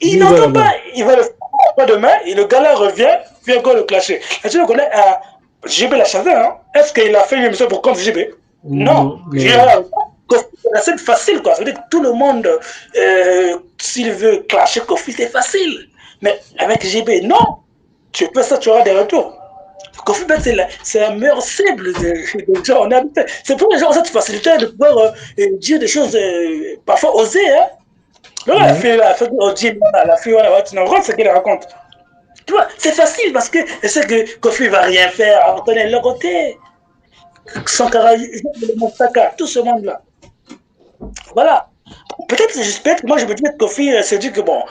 Il n'entend pas, il va le faire demain, et le gars-là revient, vient encore le clasher. Nathalie Rigollet a JB la chanté, hein? Est-ce qu'il a fait une émission pour contre JB? Non. C'est facile, quoi. Ça veut dire que tout le monde, s'il veut clasher Kofi, c'est facile. Mais avec JB, non. Tu peux ça, tu auras des retours. Kofi, c'est la meilleure cible des gens. C'est pour les gens cette facilité de pouvoir dire des choses parfois osées. Hein. Là, la fille, la fille, tu n'as pas ce qu'elle raconte. Tu vois, c'est facile parce que je sais que Kofi va rien faire. On connaît le côté. Sankara, tout ce monde-là. Voilà. Peut-être que moi je me dis que Kofi se dit que bon,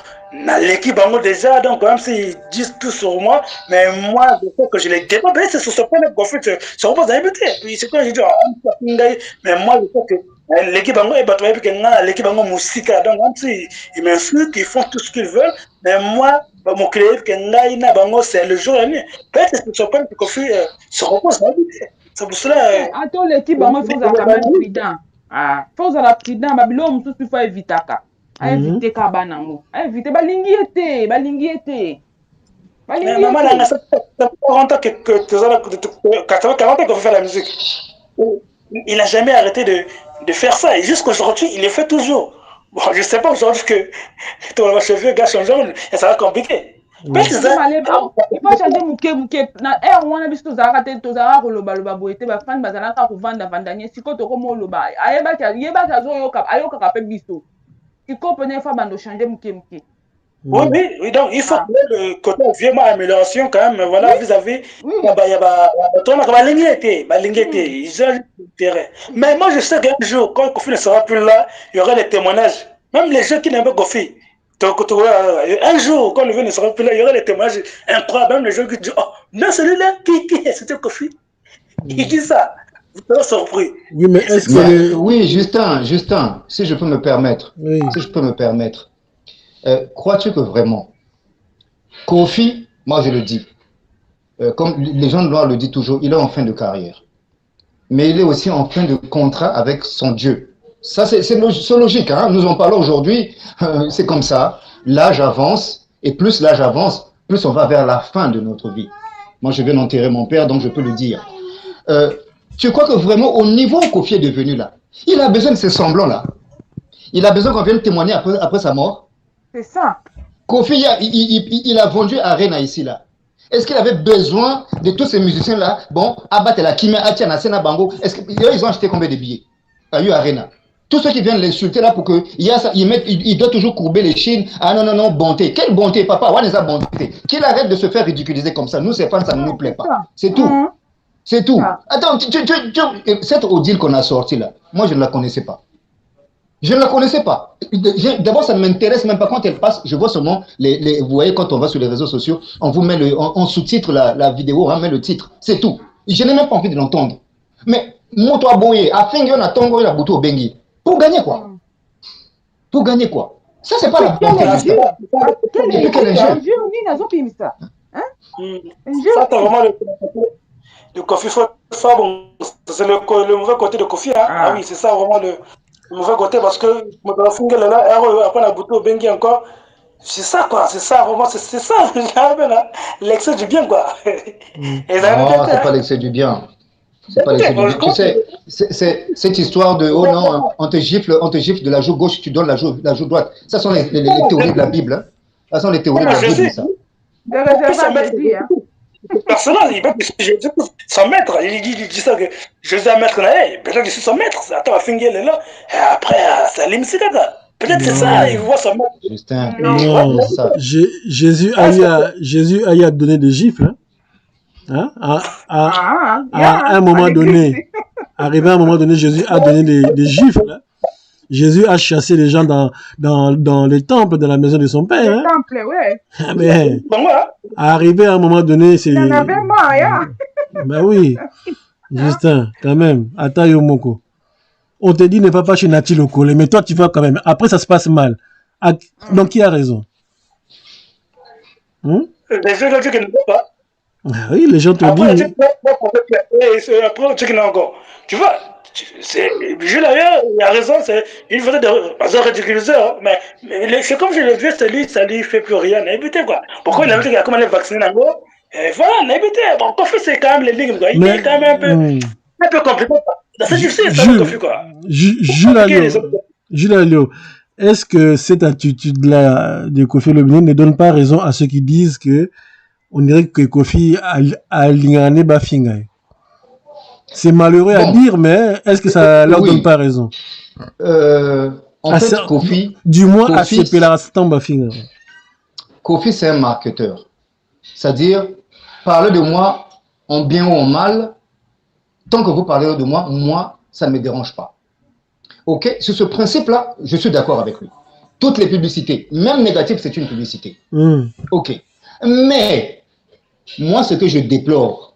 l'équipe en déjà, donc même s'ils disent tout sur moi, mais moi je sais que je les défends. Peut-être c'est sur ce point que Kofi se repose à éviter. Puis c'est quand je dis, mais moi je sais que l'équipe en est battue, puis l'équipe en musica, donc même s'ils m'insultent, ils font tout ce qu'ils veulent, mais moi, mon club, c'est le jour et la nuit. Peut-être c'est sur ce point que Kofi se repose à éviter. C'est pour cela. Attends, l'équipe en fait, faut quand même prudent. Ah, faut la prudent, babilo mususu faut éviter ka. Éviter ka banango. Éviter balingi été. Mais maman, ça fait 40 ans qu'on fait la musique. Il n'a jamais arrêté de faire ça. Et jusqu'aujourd'hui, il le fait toujours. Bon, je ne sais pas aujourd'hui que ton cheveu gars change, et ça va compliquer. Il faut changer muke na wana biso tozara koloba boye te bafani bazalaka kovanda siko tokoma oloba ayebaki ayokaka mpe biso siko pene fa bando changer muke. Oui, donc il faut le côté vraiment amélioration quand même, voilà, vis-à-vis, mais moi je sais qu'un jour, quand Kofi ne sera plus là, il y aura des témoignages, même les gens qui n'aiment pas Kofi. Un jour, quand le vieux ne sera plus là, il y aura des témoignages incroyables, même les gens qui disent, oh, non, celui-là, qui est, c'était Kofi. Qui dit ça? Vous serez surpris. Oui, mais est-ce que... Oui, Justin, si je peux me permettre, crois-tu que vraiment, Kofi, moi je le dis, comme les gens noirs le disent toujours, il est en fin de carrière. Mais il est aussi en fin de contrat avec son Dieu. Ça, c'est logique. Hein? Nous en parlons aujourd'hui. C'est comme ça. L'âge avance. Et plus l'âge avance, plus on va vers la fin de notre vie. Moi, je viens d'enterrer mon père, donc je peux le dire. Tu crois que vraiment, au niveau où Kofi est devenu là, il a besoin de ces semblants-là. Il a besoin qu'on vienne témoigner après sa mort. C'est ça. Kofi, il a vendu Arena ici, là. Est-ce qu'il avait besoin de tous ces musiciens-là? Bon, Abat et la Kimi, Atiana, Sena Bango, est-ce qu'ils ont acheté combien de billets à Arena? Tous ceux qui viennent l'insulter là pour que il doit toujours courber les chines. Ah non, bonté. Quelle bonté, papa? On est à bonté. Qu'il arrête de se faire ridiculiser comme ça. Nous, ces fans, ça ne nous plaît pas. C'est tout. C'est tout. Attends, cette Odile qu'on a sortie là, moi, je ne la connaissais pas. Je ne la connaissais pas. D'abord, ça ne m'intéresse même pas quand elle passe. Je vois seulement, vous voyez, quand on va sur les réseaux sociaux, on vous met on sous-titre la vidéo, on met le titre. C'est tout. Je n'ai même pas envie de l'entendre. Mais, moi, toi, boye, afin qu'on a tongo la bouteille au bengi. Pour gagner quoi? Pour gagner quoi? Ça, c'est pas la bonté. Quel enjeu? Ça, c'est vraiment le Kofi. C'est le mauvais côté de Kofi. Hein? Ah oui, c'est ça vraiment le mauvais côté parce que après la bouteille au bengi encore. C'est ça quoi, c'est ça vraiment, c'est ça. L'excès du bien quoi. Non, c'est pas l'excès du bien. C'est pas l'excès du bien. Tu sais, c'est cette histoire de oh non, on te gifle de la joue gauche, tu donnes la joue droite. Ça sont les théories de la Bible. Hein. Ça sont les théories de la Bible, ça. Personnellement, il peut son maître, il dit ça que Jésus est maître, peut-être que je suis son maître. Attends, Fingel est là, et après, ça limite peut-être c'est ça, il voit son maître. Justin, non, Jésus a eu à donner des gifles. Hein? À un moment donné, arrivé à un moment donné, Jésus a donné des gifles. Hein? Jésus a chassé les gens dans les temples de la maison de son père. Le temple, ouais. Mais, arrivé à un moment donné, c'est... Il y en avait marre, hein? Ben oui. Justin, quand même. Attends, Yomoko. On te dit ne va pas chez Nati Lokole, mais toi, tu vas quand même. Après, ça se passe mal. Donc, qui a raison? Les gens disent qu'ils ne veulent pas. Oui, les gens te disent... Après, le truc là encore. Tu vois, Jules il a raison, il faisait des ridiculiseurs, mais c'est comme je le dis, ça lui fait plus rien, n'habitez quoi. Pourquoi il a dit qu'il a comment les vacciner en gros? Voilà, n'habitez. Bon, Kofi, c'est quand même les lignes, quoi. Il est quand même un peu. un peu compliqué. C'est difficile, ça, Jules, Kofi, quoi. Jules Alliot, Jules Alliot, est-ce que cette attitude-là de Kofi Olomide ne donne pas raison à ceux qui disent que on dirait que Kofi a ligné Bafinga? C'est malheureux à Bon, dire, mais est-ce que ça leur donne oui. pas raison? En fait, Kofi, Du moins à Kofi, ce Rastan Bafinga. Kofi, c'est un marketeur. C'est-à-dire, parlez de moi en bien ou en mal, tant que vous parlez de moi, ça ne me dérange pas. Ok, sur ce principe-là, je suis d'accord avec lui. Toutes les publicités, même négatives, c'est une publicité. Ok. Mais, moi, ce que je déplore,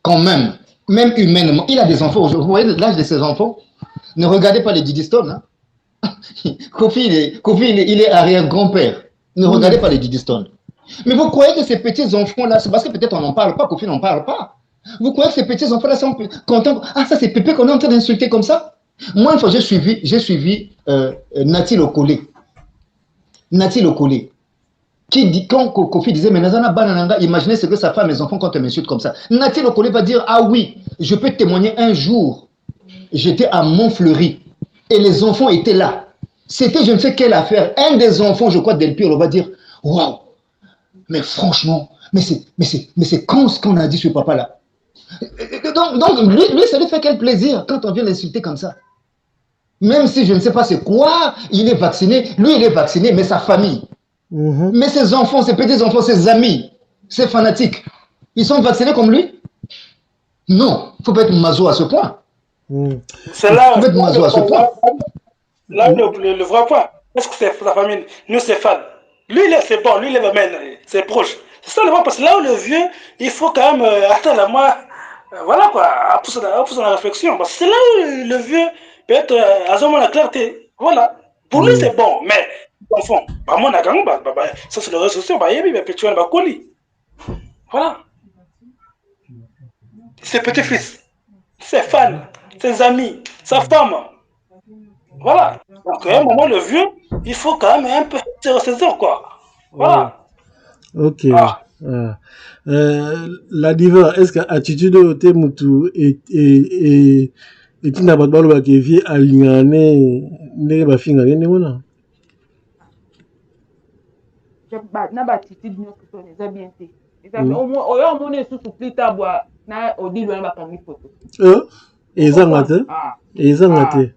quand même humainement, il a des enfants. Vous voyez l'âge de ses enfants? Ne regardez pas les Didi Stone. Hein? Kofi, il est arrière-grand-père. Ne regardez pas les Didi Stone. Mais vous croyez que ces petits-enfants-là, c'est parce que peut-être on n'en parle pas, Kofi n'en parle pas. Vous croyez que ces petits-enfants-là sont contents? Ah, ça c'est Pépé qu'on est en train d'insulter comme ça? Moi, une fois, j'ai suivi Nati Lokole. Nati Lokole. Qui dit, quand Kofi disait, mais Nazana Banananga, imaginez ce que ça fait à mes enfants quand on m'insulte comme ça. Nati Lokole va dire, ah oui, je peux témoigner un jour. J'étais à Montfleury et les enfants étaient là. C'était je ne sais quelle affaire. Un des enfants, je crois, Delpire, on va dire, waouh, mais franchement, mais c'est con ce qu'on a dit sur papa-là. Donc lui, ça lui fait quel plaisir quand on vient l'insulter comme ça. Même si je ne sais pas c'est quoi, il est vacciné, lui il est vacciné, mais sa famille. Mais ses enfants, ses petits-enfants, ses amis, ses fanatiques, ils sont vaccinés comme lui? Non, il ne faut pas être maso à ce point. C'est là faut pas être maso à ce point. Là, le vrai point. Est-ce que c'est sa famille? Nous, c'est fan. Lui, c'est bon, lui, il est c'est proche. C'est ça le point, parce que là où le vieux, il faut quand même attendre moi. Voilà quoi, à pousser la réflexion. Parce que c'est là où le vieux peut être à ce moment la clarté. Voilà. Pour lui, c'est bon, mais enfant, bah, moi, ça c'est le réseau social, bah, il peut tuer un colis. Voilà. Ses petits-fils, ses fans, ses amis, sa femme. Voilà. Donc, à un moment, le vieux, il faut quand même un peu se ressaisir, quoi. Voilà. Ok. Ah. La diva, est-ce que attitude de Temutu et tina batbalo bakevie alingane ndenge bafinga ngene mona? Na batitude nyonso to eza bien te. Oyo omona esusu plus tabwa na odilwa na bakangi foto. Ezanga te.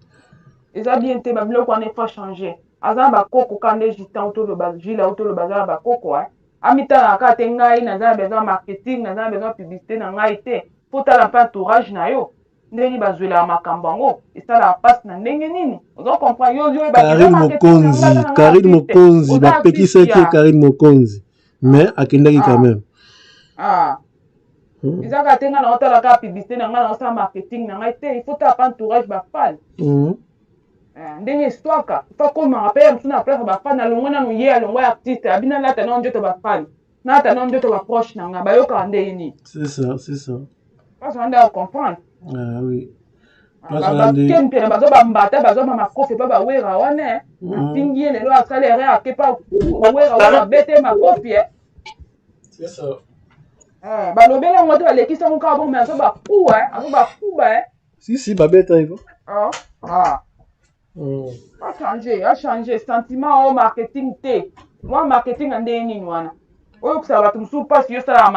Eza bien te babiloko wana efa changer. Aza bakoko kande Justin otoloba Gila otoloba za bakoko amitala ka te ngai naza besoin marketing naza besoin publicité na ngai te. Fotala pa entourage na yo. Ndenge bazwela makambo yango esala passe na ndenge nini? Ozo comprendre yo Karine Mokonzi bapekisa te Karine Mokonzi mais akendaki quand même. Ezaka te nga na otala ka publicité na nga na osala marketing na ngai te, il faut ta pa entourage bafane. Ndenge histoire fa koma pe mtu na place bafane alongwa na ye alongwa ya artiste abina lata na njoto bafane na ta na njoto ba proche na nga bayoka ndenge ni. C'est ça. Parce qu'on doit comprendre. Ah oui. Bakempela bazo bambata bazo makofi pa bawera wana atingi lelo asalere akepa wera wana bete makofi C'est ça. balobela ngo te balekisa ngo ka bon mais azo bakuba si babeta hivyo. a changé sentiment au marketing te. Moi marketing ande nini wana. Oyo kusala batu musu passe yo sala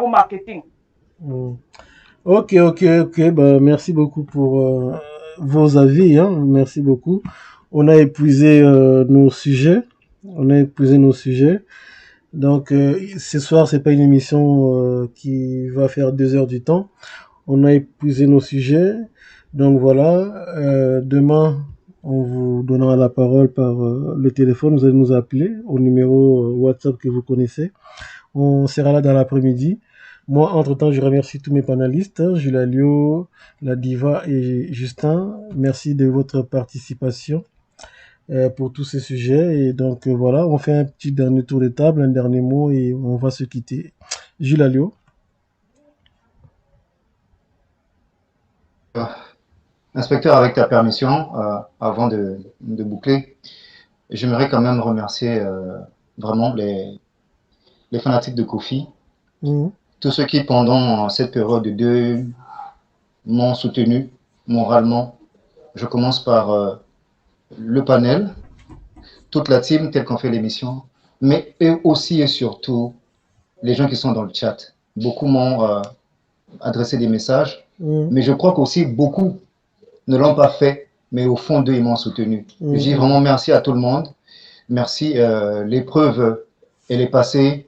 marketing. Ok. Bah, merci beaucoup pour vos avis. Merci beaucoup. On a épuisé nos sujets. Donc, ce soir, c'est pas une émission qui va faire 2 heures du temps. On a épuisé nos sujets. Donc voilà. Demain, on vous donnera la parole par le téléphone. Vous allez nous appeler au numéro WhatsApp que vous connaissez. On sera là dans l'après-midi. Moi, entre-temps, je remercie tous mes panélistes, Jules Alliot, la Diva et Justin. Merci de votre participation pour tous ces sujets. Et donc, voilà, on fait un petit dernier tour de table, un dernier mot et on va se quitter. Jules Alliot. Inspecteur, avec ta permission, avant de boucler, j'aimerais quand même remercier vraiment les fanatiques de Kofi. Tous ceux qui, pendant cette période de m'ont soutenu moralement. Je commence par le panel, toute la team telle qu'on fait l'émission, mais eux aussi et surtout les gens qui sont dans le chat. Beaucoup m'ont adressé des messages, mais je crois qu'aussi beaucoup ne l'ont pas fait, mais au fond d'eux, ils m'ont soutenu. Je dis vraiment merci à tout le monde. Merci. L'épreuve, elle est passée,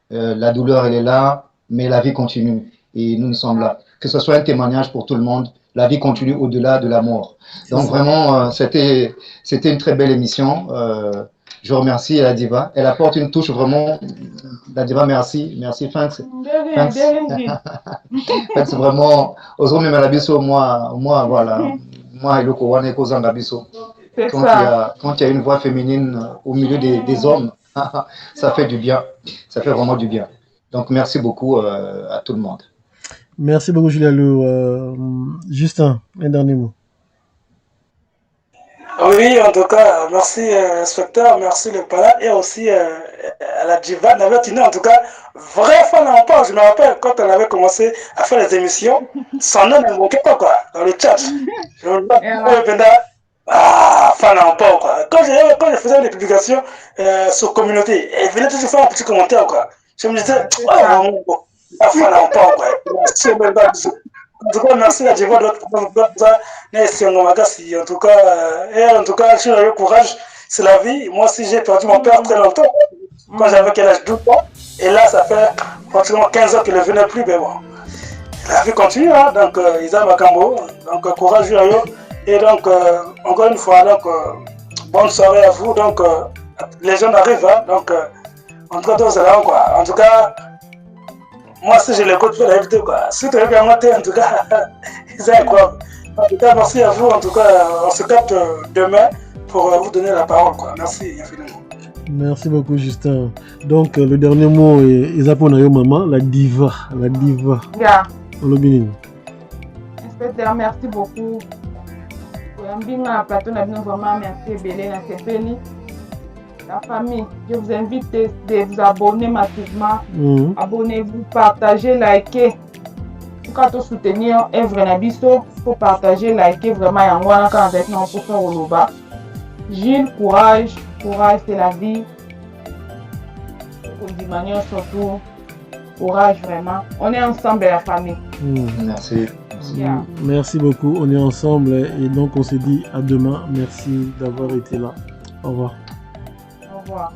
la douleur, elle est là, mais la vie continue et nous sommes là. Que ce soit un témoignage pour tout le monde, la vie continue au-delà de la mort. Donc vraiment, c'était une très belle émission. Je remercie la diva. Elle apporte une touche vraiment. La diva, merci. Merci, thanks. Thanks. Thanks vraiment. Osons même la biso, moi, voilà. Moi, et le Kowane, Kozanga biso. Quand il y a une voix féminine au milieu des hommes, ça fait du bien. Ça fait vraiment du bien. Donc, merci beaucoup à tout le monde. Merci beaucoup, Julien Lou. Justin, un dernier mot. Oui, en tout cas, merci inspecteur, merci le palais et aussi à la diva Navetine, en tout cas, vrai fan en part. Je me rappelle quand on avait commencé à faire les émissions, son nom ne manquait pas quoi, dans le chat. Je me rappelle, fan en part quoi. Quand je faisais des publications sur communauté, elle venait toujours faire un petit commentaire quoi. Je me disais, fan en part quoi. En tout cas, merci à Diva en tout cas, je suis le courage, c'est la vie. Moi aussi, j'ai perdu mon père très longtemps, quand j'avais quel âge, 12 ans. Et là, ça fait pratiquement 15 ans qu'il ne venait plus, mais bon. La vie continue, hein, donc Isa Makambo, donc courage à eux. Et donc, encore une fois, donc, bonne soirée à vous. Donc, les gens arrivent, hein, donc, en tout cas, tout ça là, quoi. En tout cas, moi, si je l'écoute, je vais l'inviter, quoi. Si tu veux bien monter, en tout cas, c'est quoi. En tout cas, merci à vous. En tout cas, on se capte demain pour vous donner la parole, quoi. Merci infiniment. Merci beaucoup, Justin. Donc, le dernier mot est Isaponayo Maman, la diva. La diva. Yeah. Inspecteur, merci beaucoup. Vraiment, merci, Bélé, la famille, je vous invite de vous abonner massivement. Abonnez-vous, partagez, likez. Pour quand soutenir Evre Nabiso, il faut partager, liker vraiment. Quand vous êtes dans le faire au Loba. Gilles, courage, c'est la vie. Pour du manière surtout, courage vraiment. On est ensemble, la famille. Merci. Merci beaucoup, on est ensemble et donc on se dit à demain. Merci d'avoir été là. Au revoir. Au revoir.